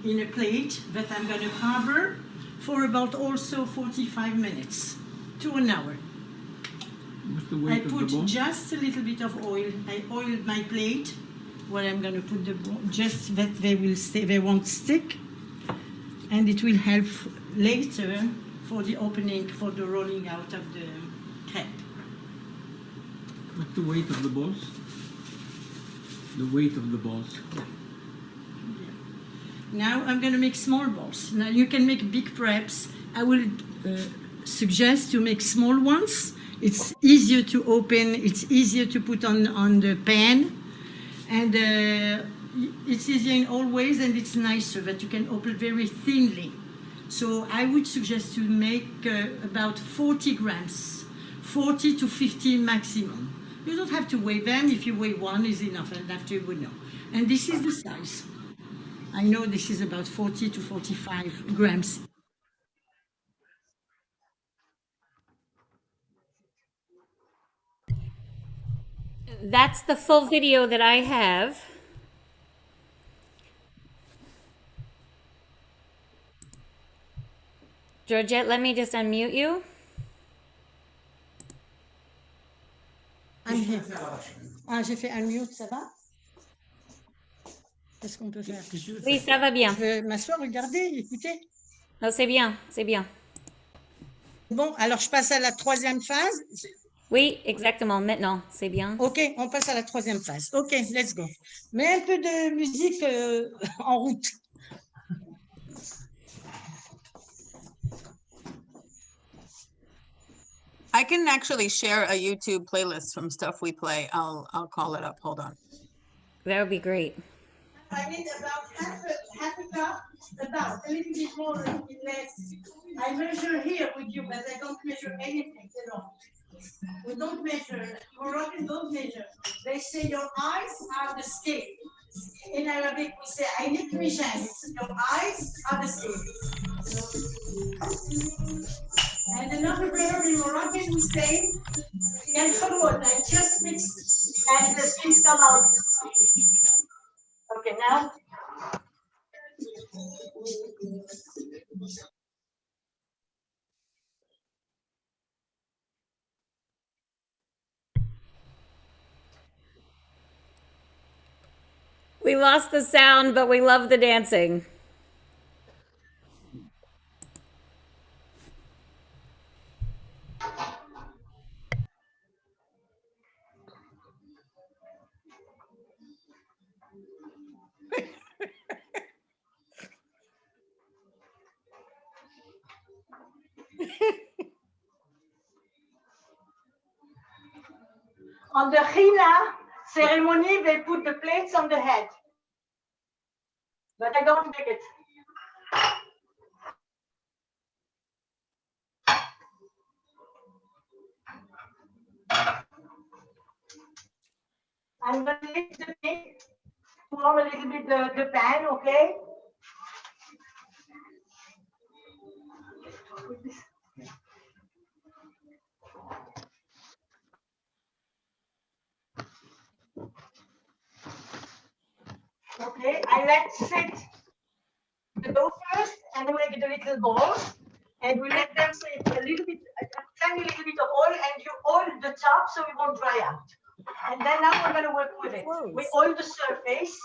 in a plate that I'm going to cover for about also 45 minutes to an hour. What's the weight I of the put ball? just a little bit of oil. I oiled my plate where I'm going to put the ball, just that they will stay, they won't stick, and it will help later for the opening, for the rolling out of the crepe. What's the weight of the balls? The weight of the balls. Now I'm going to make small balls. Now you can make big preps. I will suggest to make small ones. It's easier to open. It's easier to put on the pan. And it's easier in all ways, and it's nicer that you can open very thinly. So I would suggest to make about 40 grams, 40 to 50 maximum. You don't have to weigh them. If you weigh one is enough, and after you would know. And this is the size. I know this is about 40 to 45 grams. That's the full video that I have. Georgette, let me just unmute you. I'm here. Ah, j'ai fait unmute, ça va? Qu'est-ce qu'on peut faire? Oui, ça va bien. Je vais m'asseoir, regarder, écouter. Non, c'est bien, c'est bien. Bon, alors je passe à la troisième phase. Oui, exactement. Maintenant, c'est bien. Ok, on passe à la troisième phase. Ok, let's go. Mets un peu de musique en route. I can actually share a YouTube playlist from stuff we play. I'll call it up. Hold on. That would be great. I need about half a cup, about a little bit more, a little bit less. I measure here with you, but I don't measure anything at all. We don't measure. Moroccans don't measure. They say your eyes are the scale. In Arabic, we say "Aynik mishan." Your eyes are the scale. And another verb in Moroccan we say "Yan khalwat," I just mix and the things come out. Okay, now. We lost the sound, but we love the dancing. On the Hina ceremony, they put the plates on the head. But I don't make it. I'm going to lift the pig, warm a little bit the pan, okay? Okay, I let sit the dough first, and then we get the little balls, and we let them sit a little bit, a tiny little bit of oil, and you oil the top so it won't dry out. And then now we're going to work with it. We oil the surface.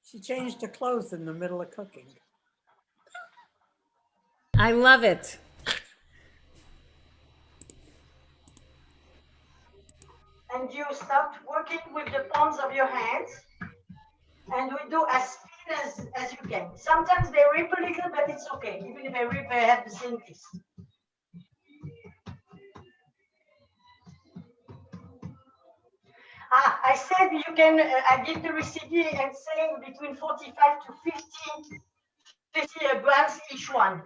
She changed her clothes in the middle of cooking. I love it. And you start working with the palms of your hands. And we do as thin as you can. Sometimes they rip a little, but it's okay. Even if they rip, I have the same piece. I said you can, I give the recipe and saying between 45 to 50 grams each one.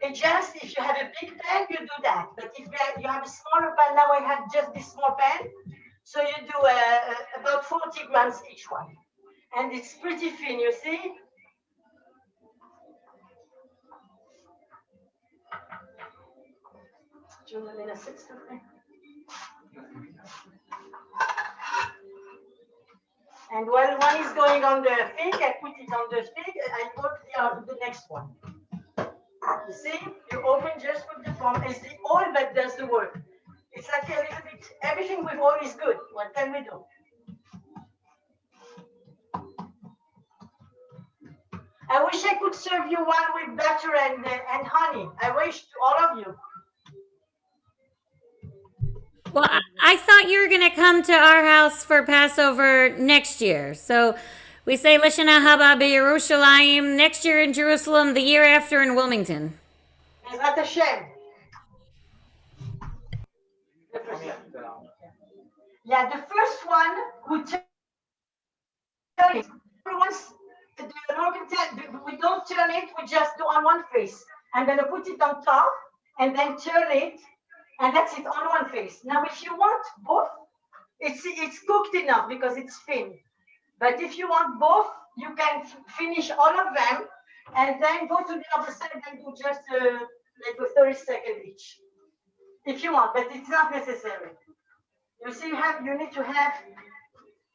It just, if you have a big pan, you do that. But if you have a smaller pan, now I have just this small pan. So you do about 40 grams each one. And it's pretty thin, you see? And while one is going on the fig, I put it on the fig, I work the next one. You see, you open just with the palm. It's the oil that does the work. It's like a little bit, everything with oil is good. What can we do? I wish I could serve you one with butter and honey. I wish to all of you. Well, I thought you were going to come to our house for Passover next year. So we say Lashana Haba B'Yerushalayim next year in Jerusalem, the year after in Wilmington. Bezrat Hashem. Yeah, the first one we turn it. Once the Moroccan, we don't turn it, we just do on one face. I'm gonna put it on top and then turn it, and that's it on one face. Now, if you want both, it's cooked enough because it's thin. But if you want both, you can finish all of them and then go to the other side and do just like a 30-second each. If you want, but it's not necessary. You see, you need to have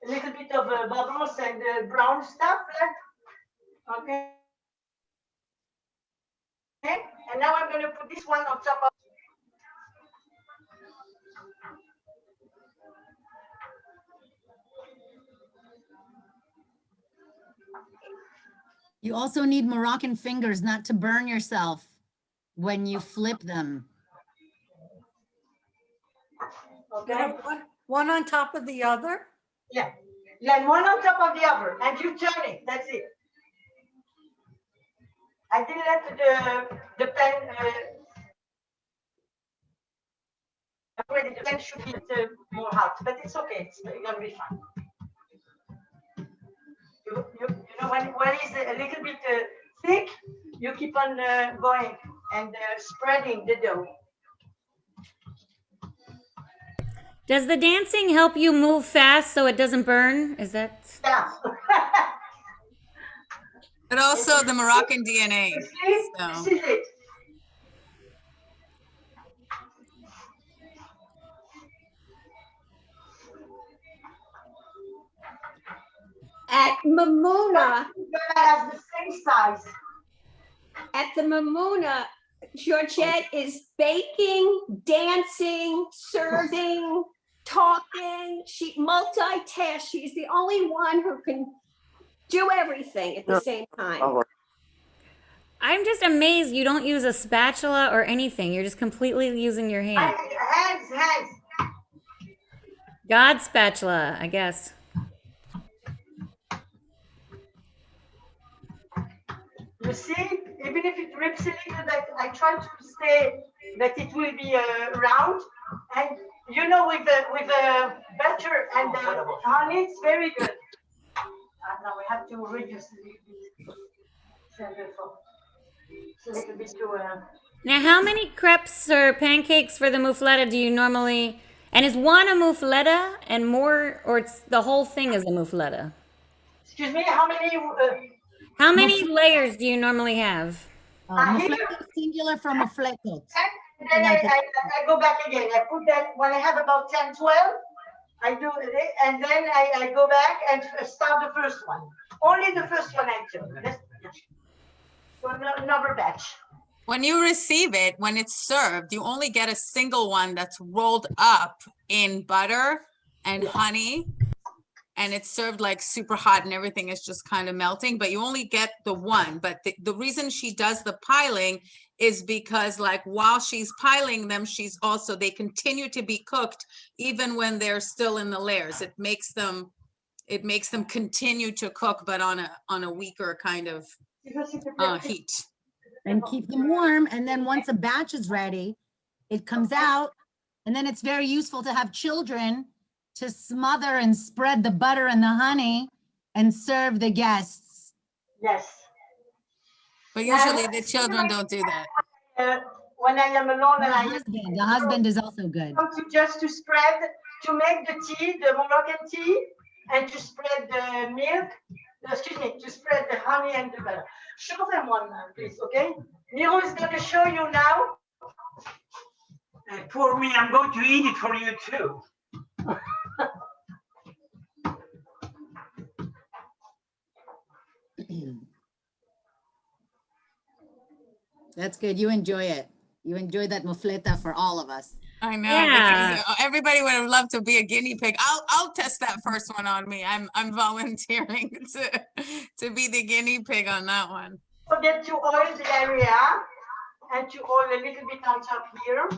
a little bit of bubbles and brown stuff left. Okay. Okay. And now I'm going to put this one on top of. You also need Moroccan fingers not to burn yourself when you flip them. Okay. One on top of the other? Yeah. Yeah, one on top of the other. And you turn it. That's it. I didn't let the pen already the pen should be more hot, but it's okay. It's gonna be fine. You know when it's a little bit thick, you keep on going and spreading the dough. Does the dancing help you move fast so it doesn't burn? Is that? Yeah. But also the Moroccan DNA. This is it. At Maimouna, has the same size. At the Maimouna, Georgette is baking, dancing, serving, talking. She multitasks. She's the only one who can do everything at the same time. I'm just amazed you don't use a spatula or anything. You're just completely using your hands. Hands. God spatula, I guess. You see, even if it rips a little bit, I try to stay that it will be round. And you know, with the butter and the honey, it's very good. Now we have to reduce a little bit. It's a little bit too. Now, how many crepes or pancakes for the moufletta do you normally? And is one a moufletta and more, or it's the whole thing is a moufletta? Excuse me, how many? How many layers do you normally have? Moufletta singular from moufletto. Then I go back again. I put that when I have about 10, 12. I do it, and then I go back and start the first one. Only the first one I do. So another batch. When you receive it, when it's served, you only get a single one that's rolled up in butter and honey. And it's served like super hot and everything is just kind of melting, but you only get the one. But the reason she does the piling is because like while she's piling them, they continue to be cooked even when they're still in the layers. It makes them continue to cook, but on a weaker kind of heat. And keep them warm. And then once a batch is ready, it comes out. And then it's very useful to have children to smother and spread the butter and the honey and serve the guests. Yes. But usually the children don't do that. When I am alone, the husband is also good. Just to spread, to make the tea, the Moroccan tea, and to spread the milk, to spread the honey and the butter. Show them one, please, okay? Miro is going to show you now. For me, I'm going to eat it for you too. That's good. You enjoy it. You enjoy that moufletta for all of us. I know. Yeah. Everybody would have loved to be a guinea pig. I'll test that first one on me. I'm volunteering to be the guinea pig on that one. Forget to oil the area and to oil a little bit on top here.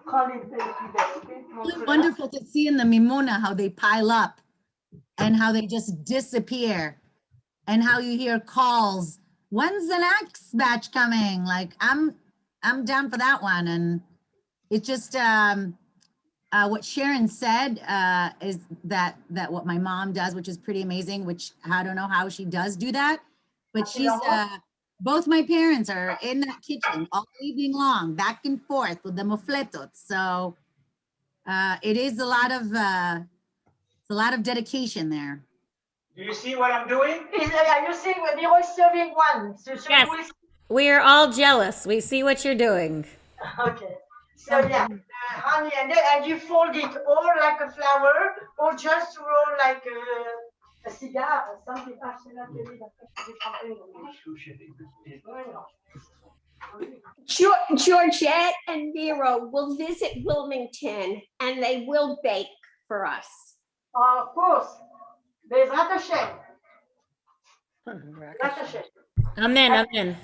Really wonderful to see in the Maimouna how they pile up and how they just disappear and how you hear calls. When's the next batch coming? Like I'm down for that one. And it just what Sharon said is that what my mom does, which is pretty amazing, which I don't know how she does do that, but she's both my parents are in that kitchen all evening long, back and forth with the mufletot. So it is a lot of dedication there. Do you see what I'm doing? Are you seeing when you're serving one? So Yes. We are all jealous. We see what you're doing. Okay. So yeah, honey, and you fold it or like a flower or just roll like a cigar or something. Georgette and Miro will visit Wilmington and they will bake for us. Of course. Bezrat Hashem. Bezrat Hashem. Amen, amen.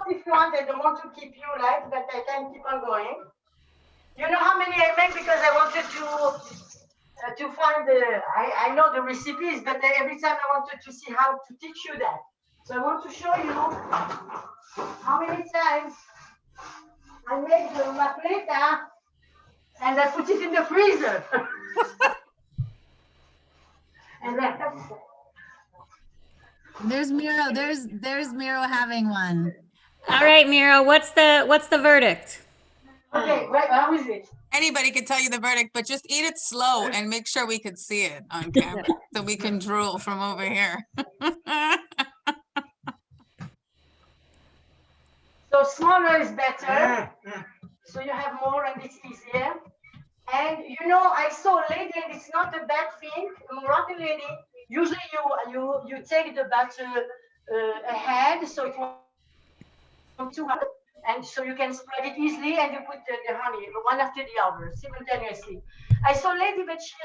If you want, I don't want to keep you light, but I can keep on going. You know how many I make because I wanted to find I know the recipes, but every time I wanted to see how to teach you that. So I want to show you how many times I make the mapleta and I put it in the freezer. And there's Miro. There's Miro having one. All right, Miro, what's the verdict? Okay, right, how is it? Anybody can tell you the verdict, but just eat it slow and make sure we could see it on camera so we can drool from over here. So smaller is better. So you have more and it's easier. And you know, I saw a lady, and it's not a bad thing. A Moroccan lady, usually you take the butter ahead, so it won't 200, and so you can spread it easily, and you put the honey one after the other simultaneously. I saw a lady, but she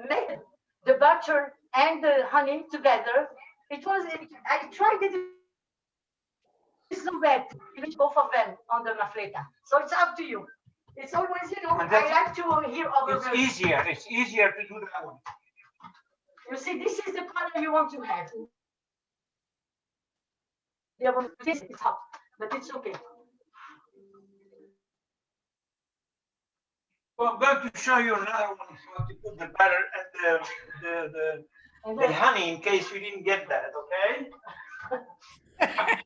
made the butter and the honey together. I tried it. It's not bad. You put both of them on the mafleta. So it's up to you. It's always, you know, I like to hear other It's easier. It's easier to do that one. You see, this is the color you want to have. The other, this is hot, but it's okay. Well, I'm going to show you another one how to put the butter and the honey in case you didn't get that, okay?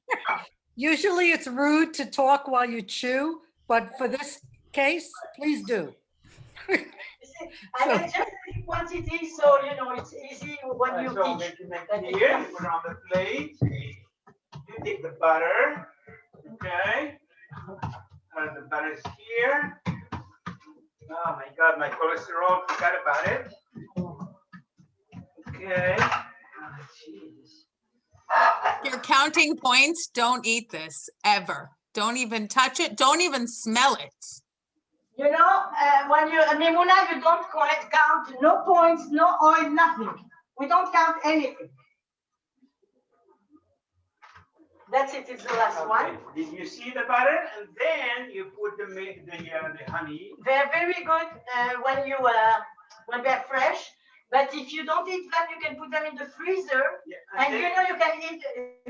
Usually it's rude to talk while you chew, but for this case, please do. I have just a quantity, so you know it's easy when you teach. Here, you put it on the plate. You take the butter, okay? And the butter is here. Oh my God, my cholesterol, forgot about it. Okay. Oh, geez. You're counting points. Don't eat this ever. Don't even touch it. Don't even smell it. You know, when you Maimouna, you don't count no points, no oil, nothing. We don't count anything. That's it. It's the last one. Did you see the butter? And then you put the honey. They're very good when they're fresh. But if you don't eat them, you can put them in the freezer. Yeah, and you know you can eat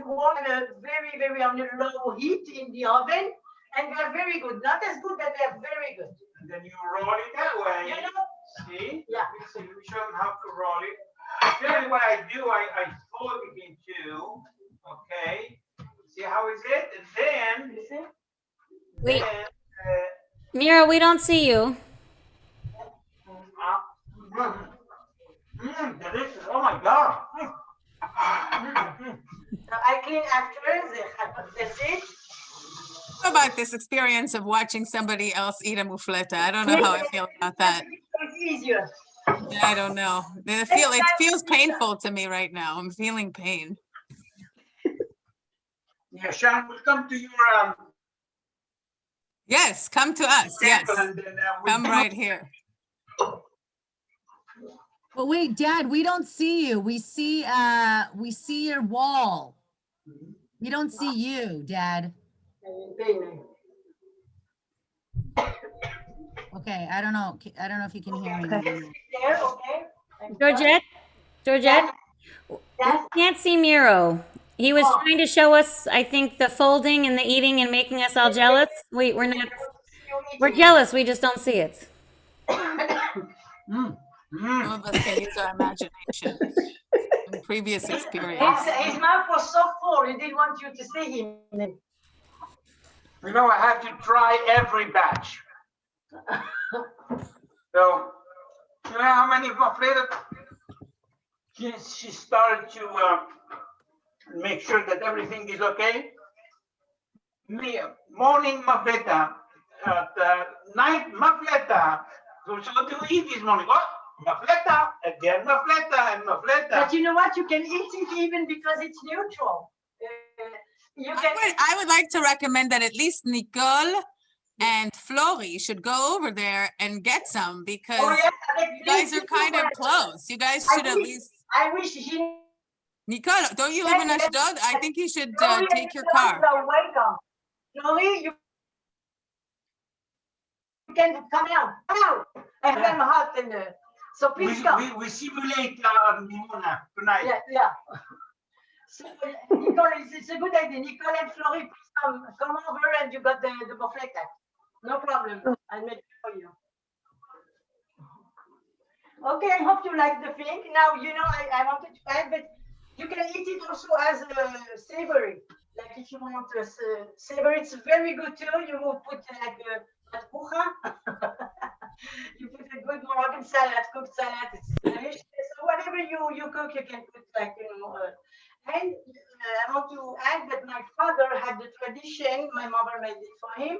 warm very, very on a low heat in the oven. And they're very good. Not as good, but they're very good. And then you roll it that way. You know? See? Yeah. So you show them how to roll it. Then what I do, I fold it in two. Okay. See how is it? And then. You see? Wait. Mira, we don't see you. Delicious. Oh my God. I clean after. That's it. How about this experience of watching somebody else eat a mufleta? I don't know how I feel about that. It's easier. I don't know. It feels painful to me right now. I'm feeling pain. Yeah, Sharon, we'll come to your Yes, come to us. Yes, come right here. But wait, Dad, we don't see you. We see your wall. We don't see you, Dad. Okay, I don't know. I don't know if you can hear me. There, okay. Georgette, we can't see Miro. He was trying to show us, I think, the folding and the eating and making us all jealous. We're not, we're jealous, we just don't see it. Some of us can use our imagination and previous experience. His mouth was so full, he didn't want you to see him. You know, I have to try every batch. So, you know how many muffletta? She started to make sure that everything is okay. Morning muffletta, night muffletta. So what do we eat this morning? What? Muffletta, again muffletta, and muffletta. But you know what? You can eat it even because it's neutral. I would like to recommend that at least Nicole and Flory should go over there and get some because you guys are kind of close. You guys should at least. I wish he. Nicole, don't you live in Ashdod? I think you should take your car. Welcome. Flory, you can come out. I have them hot in there. So please come. We simulate Maimouna tonight. Yeah. So, Nicole, it's a good idea. Nicole and Flory, please come over and you got the muffletta. No problem. I'll make it for you. Okay, I hope you like the thing. Now, you know, I wanted to add, but you can eat it also as a savory. Like if you want to savory, it's very good too. You will put like a matbucha. You put a good Moroccan salad, cooked salad. It's delicious. So whatever you cook, you can put like, you know. And I want to add that my father had the tradition, my mother made it for him.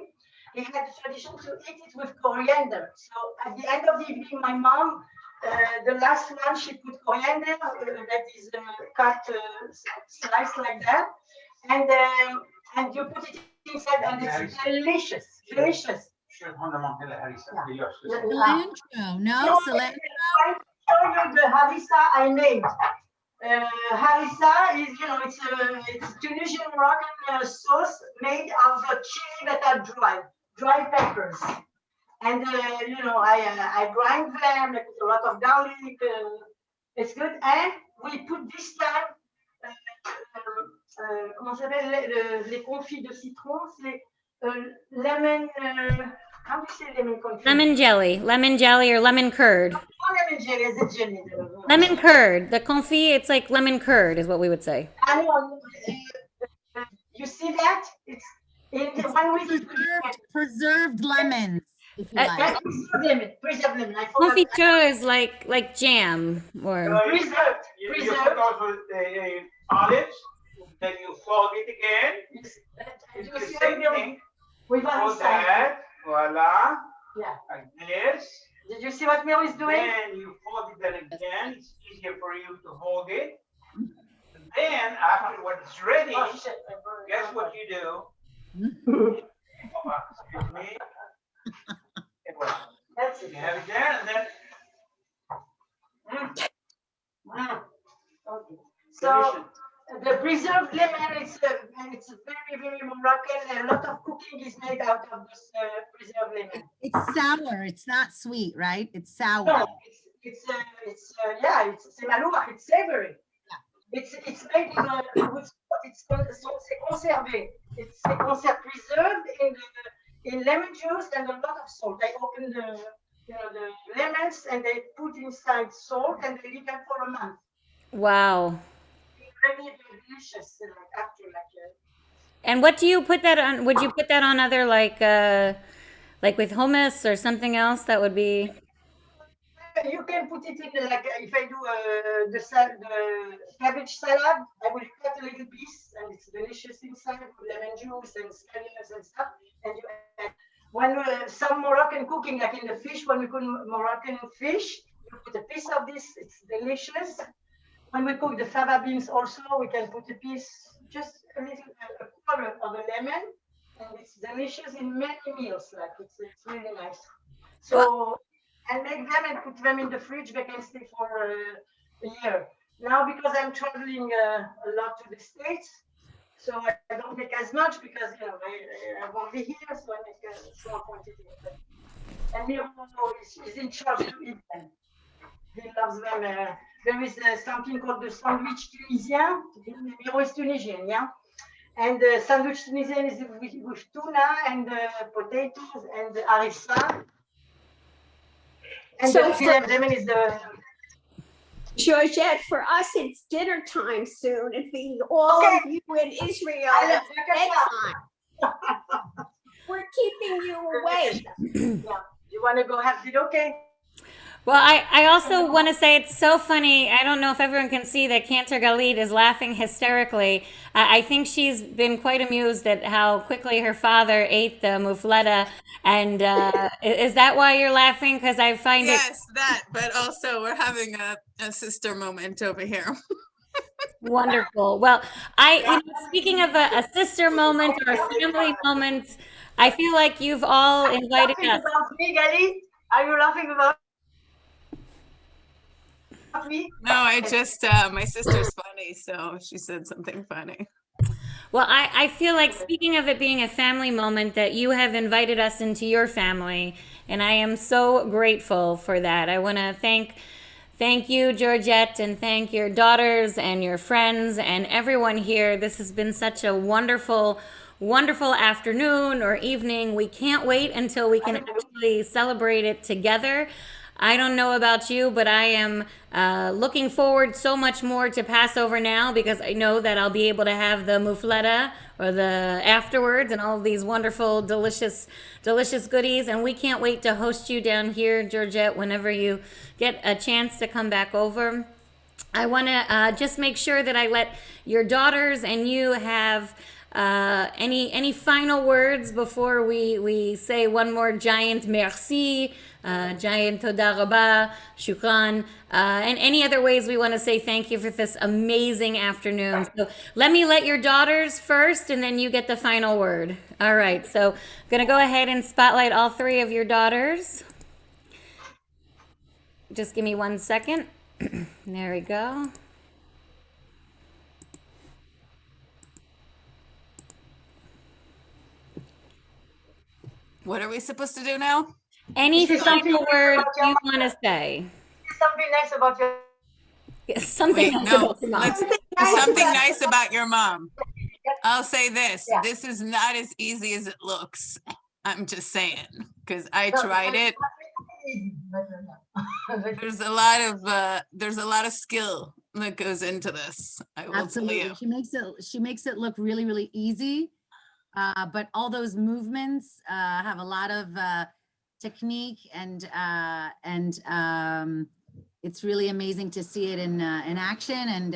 He had the tradition to eat it with coriander. So at the end of the evening, my mom, the last one, she put coriander that is cut, sliced like that. And you put it inside and it's delicious, delicious. Cilantro, no? Cilantro? I show you the harissa I made. Harissa is, you know, it's Tunisian Moroccan sauce made of chili that are dry peppers. And, you know, I grind them, I put a lot of garlic, it's good. And we put this time, comment ça s'appelle, les confits de citron, c'est lemon, how do you say lemon confit? Lemon jelly or lemon curd. Lemon jelly is a jelly. Lemon curd. The confit, it's like lemon curd is what we would say. I know, you see that? It's one week preserved lemons. If you like. Preserved lemon. Confiture is like jam or preserved. You put also olives, then you fold it again. It's the same thing. With that, voila. Yeah. Like this. Did you see what Miro is doing? Then you fold it then again. It's easier for you to hold it. And then after when it's ready, guess what you do? Excuse me. That's it. You have it there and then. Okay. So the preserved lemon, it's very, very Moroccan. A lot of cooking is made out of this preserved lemon. It's sour. It's not sweet, right? It's sour. No, it's malouach. It's savory. Yeah. It's made with it's conservé. It's preserved in lemon juice and a lot of salt. I open the lemons and they put inside salt and they leave them for a month. Wow. Very delicious. And what do you put that on? Would you put that on other like with hummus or something else that would be? You can put it in like if I do the cabbage salad, I will cut a little piece and it's delicious inside with lemon juice and scallions and stuff. And you add when some Moroccan cooking, like in the fish, when we cook Moroccan fish, you put a piece of this. It's delicious. When we cook the fava beans, also we can put a piece, just a quarter of a lemon, and it's delicious in many meals. Like it's really nice. So. And make them and put them in the fridge. They can stay for a year. Now, because I'm traveling a lot to the States, so I don't make as much because I won't be here, so I make a small quantity. And Miro is in charge to eat them. He loves them. There is something called the sandwich Tunisien. Miro is Tunisian, yeah? And the sandwich Tunisian is with tuna and potatoes and harissa. And So the filet lemon is the... Georgette, for us, it's dinner time soon. It'd be all of you in Israel. It's bedtime. We're keeping you awake. You want to go have it? Okay. Well, I also want to say it's so funny. I don't know if everyone can see that Cantor Galit is laughing hysterically. I think she's been quite amused at how quickly her father ate the mufleta. And is that why you're laughing? Because I find Yes, that, but also we're having a sister moment over here. wonderful. Well, speaking of a sister moment or a family moment, I feel like you've all invited Laughing us. about me, Gali? Are you laughing about me? No, I just, my sister's funny, so she said something funny. Well, I feel like, speaking of it being a family moment, that you have invited us into your family, and I am so grateful for that. I want to thank you, Georgette, and thank your daughters and your friends and everyone here. This has been such a wonderful, wonderful afternoon or evening. We can't wait until we can actually celebrate it together. I don't know about you, but I am looking forward so much more to Passover now, because I know that I'll be able to have the mufleta or the afterwards and all of these wonderful, delicious, delicious goodies. And we can't wait to host you down here, Georgette, whenever you get a chance to come back over. I want to just make sure that I let your daughters and you have any final words before we say one more giant merci, giant toda rabba, shukran, and any other ways we want to say thank you for this amazing afternoon. So let your daughters first, and then you get the final word. All right, so I'm going to go ahead and spotlight all three of your daughters. Just give me 1 second. There we go. What are we supposed to do now? Any final words you want to say? Something nice about your... Something nice about your mom. Something nice about your mom. I'll say this. Yeah. This is not as easy as it looks. I'm just saying, because I tried it. There's a lot of skill that goes into this. I will Absolutely. tell you. She makes it look really, really easy. But all those movements have a lot of technique, and it's really amazing to see it in action. And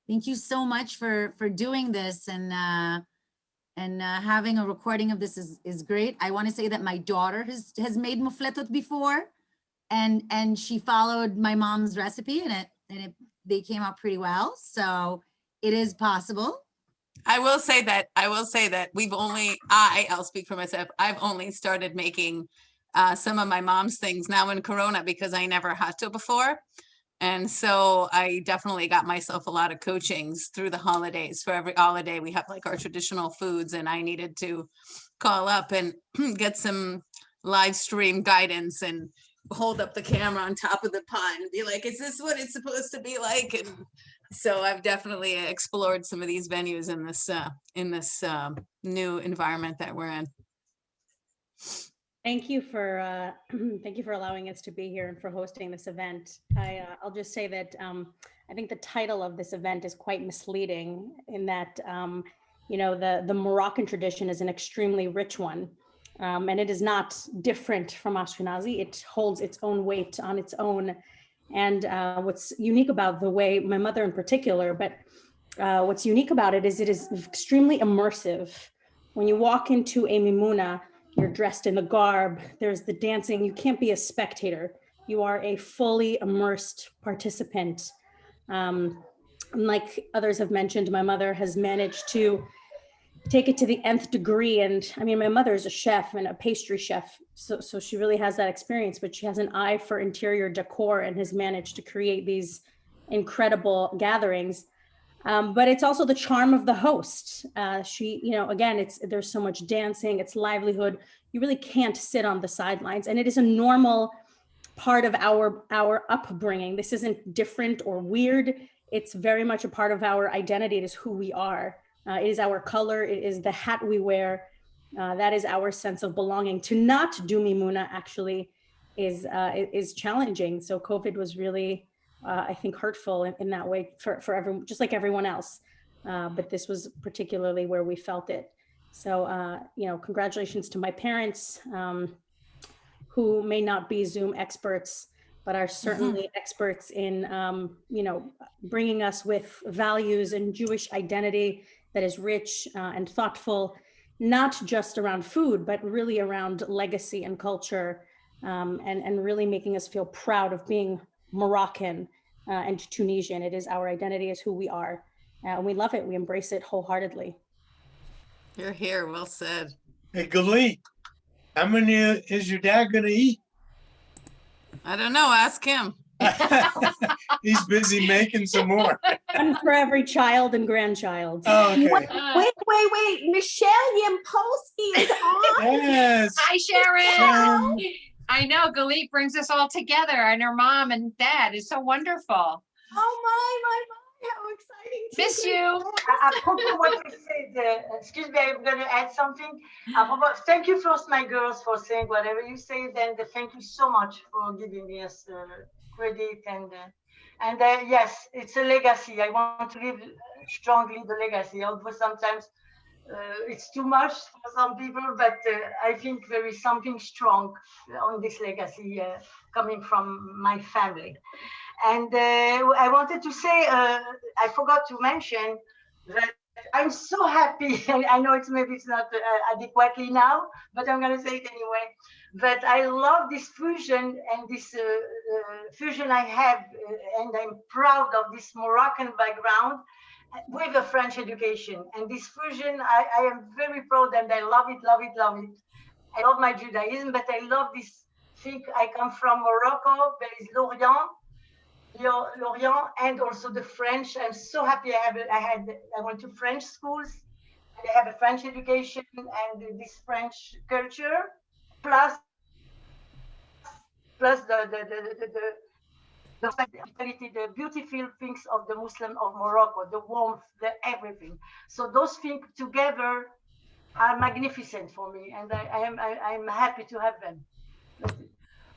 thank you so much for doing this, and having a recording of this is great. I want to say that my daughter has made mufletot before, and she followed my mom's recipe, and they came out pretty well. So it is possible. I will say that I'll speak for myself. I've only started making some of my mom's things now in Corona, because I never had to before. And so I definitely got myself a lot of coachings through the holidays. For every holiday, we have like our traditional foods, and I needed to call up and get some live stream guidance and hold up the camera on top of the pot and be like, is this what it's supposed to be like? And so I've definitely explored some of these venues in this new environment that we're in. Thank you for allowing us to be here and for hosting this event. I'll just say that I think the title of this event is quite misleading, in that the Moroccan tradition is an extremely rich one, and it is not different from Ashkenazi. It holds its own weight on its own. And what's unique about the way, my mother in particular, but what's unique about it is extremely immersive. When you walk into a Maimouna, you're dressed in the garb, there's the dancing, you can't be a spectator. You are a fully immersed participant. Like others have mentioned, my mother has managed to take it to the nth degree. And I mean, my mother is a chef and a pastry chef, so she really has that experience, but she has an eye for interior decor and has managed to create these incredible gatherings. But it's also the charm of the host. She, again, there's so much dancing, it's livelihood. You really can't sit on the sidelines, and it is a normal part of our upbringing. This isn't different or weird. It's very much a part of our identity. It is who we are. It is our color. It is the hat we wear. That is our sense of belonging. To not do Maimouna actually is challenging. So COVID was really, I think, hurtful in that way for everyone, just like everyone else. But this was particularly where we felt it. So, congratulations to my parents, who may not be Zoom experts, but are certainly experts in, bringing us with values and Jewish identity that is rich and thoughtful, not just around food, but really around legacy and culture, and really making us feel proud of being Moroccan and Tunisian. It is our identity, is who we are. And we love it. We embrace it wholeheartedly. You're here. Well said. Hey, Galit, how many is your dad going to eat? I don't know. Ask him. He's busy making some more. One for every child and grandchild. Oh, okay. Wait. Michelle Yampolsky is on. Yes. Hi, Sharon. I know Galit brings us all together, and her mom and dad is so wonderful. Oh my, how exciting. Miss you. Apropos what you said, excuse me, I'm going to add something. Thank you first, my girls, for saying whatever you said, and thank you so much for giving me credit. And yes, it's a legacy. I want to live strongly the legacy, although sometimes it's too much for some people, but I think there is something strong on this legacy coming from my family. And I wanted to say, I forgot to mention that I'm so happy. I know maybe it's not adequately now, but I'm going to say it anyway. But I love this fusion and this fusion I have, and I'm proud of this Moroccan background with a French education. And this fusion, I am very proud, and I love it, love it, love it. I love my Judaism, but I love this thing. I come from Morocco. There is Lorient, and also the French. I'm so happy I went to French schools, and I have a French education and this French culture, plus the beautiful things of the Muslim of Morocco, the warmth, the everything. So those things together are magnificent for me, and I'm happy to have them.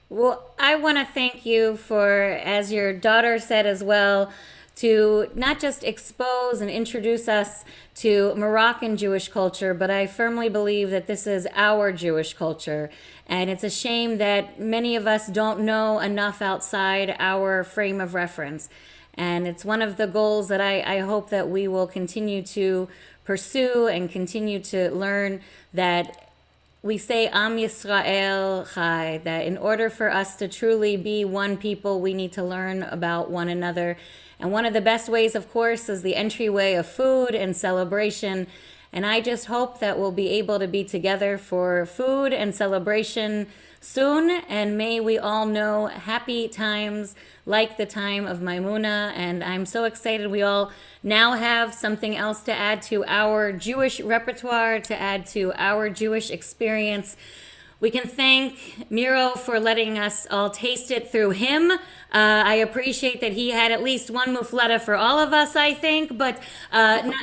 Well, I want to thank you for, as your daughter said as well, to not just expose and introduce us to Moroccan Jewish culture, but I firmly believe that this is our Jewish culture. And it's a shame that many of us don't know enough outside our frame of reference. And it's one of the goals that I hope that we will continue to pursue and continue to learn, that we say Am Yisrael Chai, that in order for us to truly be one people, we need to learn about one another. And one of the best ways, of course, is the entryway of food and celebration. And I just hope that we'll be able to be together for food and celebration soon. And may we all know happy times like the time of Maimouna. And I'm so excited we all now have something else to add to our Jewish repertoire, to add to our Jewish experience. We can thank Miro for letting us all taste it through him. I appreciate that he had at least one mufleta for all of us, I think. But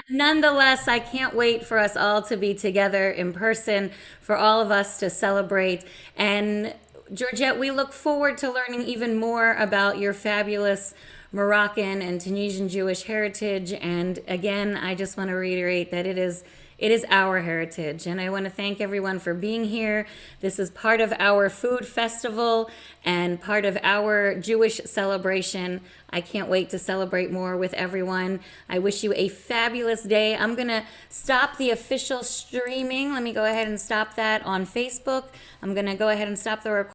nonetheless, I can't wait for us all to be together in person, for all of us to celebrate. And Georgette, we look forward to learning even more about your fabulous Moroccan and Tunisian Jewish heritage. And again, I just want to reiterate that it is our heritage. And I want to thank everyone for being here. This is part of our food festival and part of our Jewish celebration. I can't wait to celebrate more with everyone. I wish you a fabulous day. I'm going to stop the official streaming. Let me go ahead and stop that on Facebook. I'm going to go ahead and stop the recording.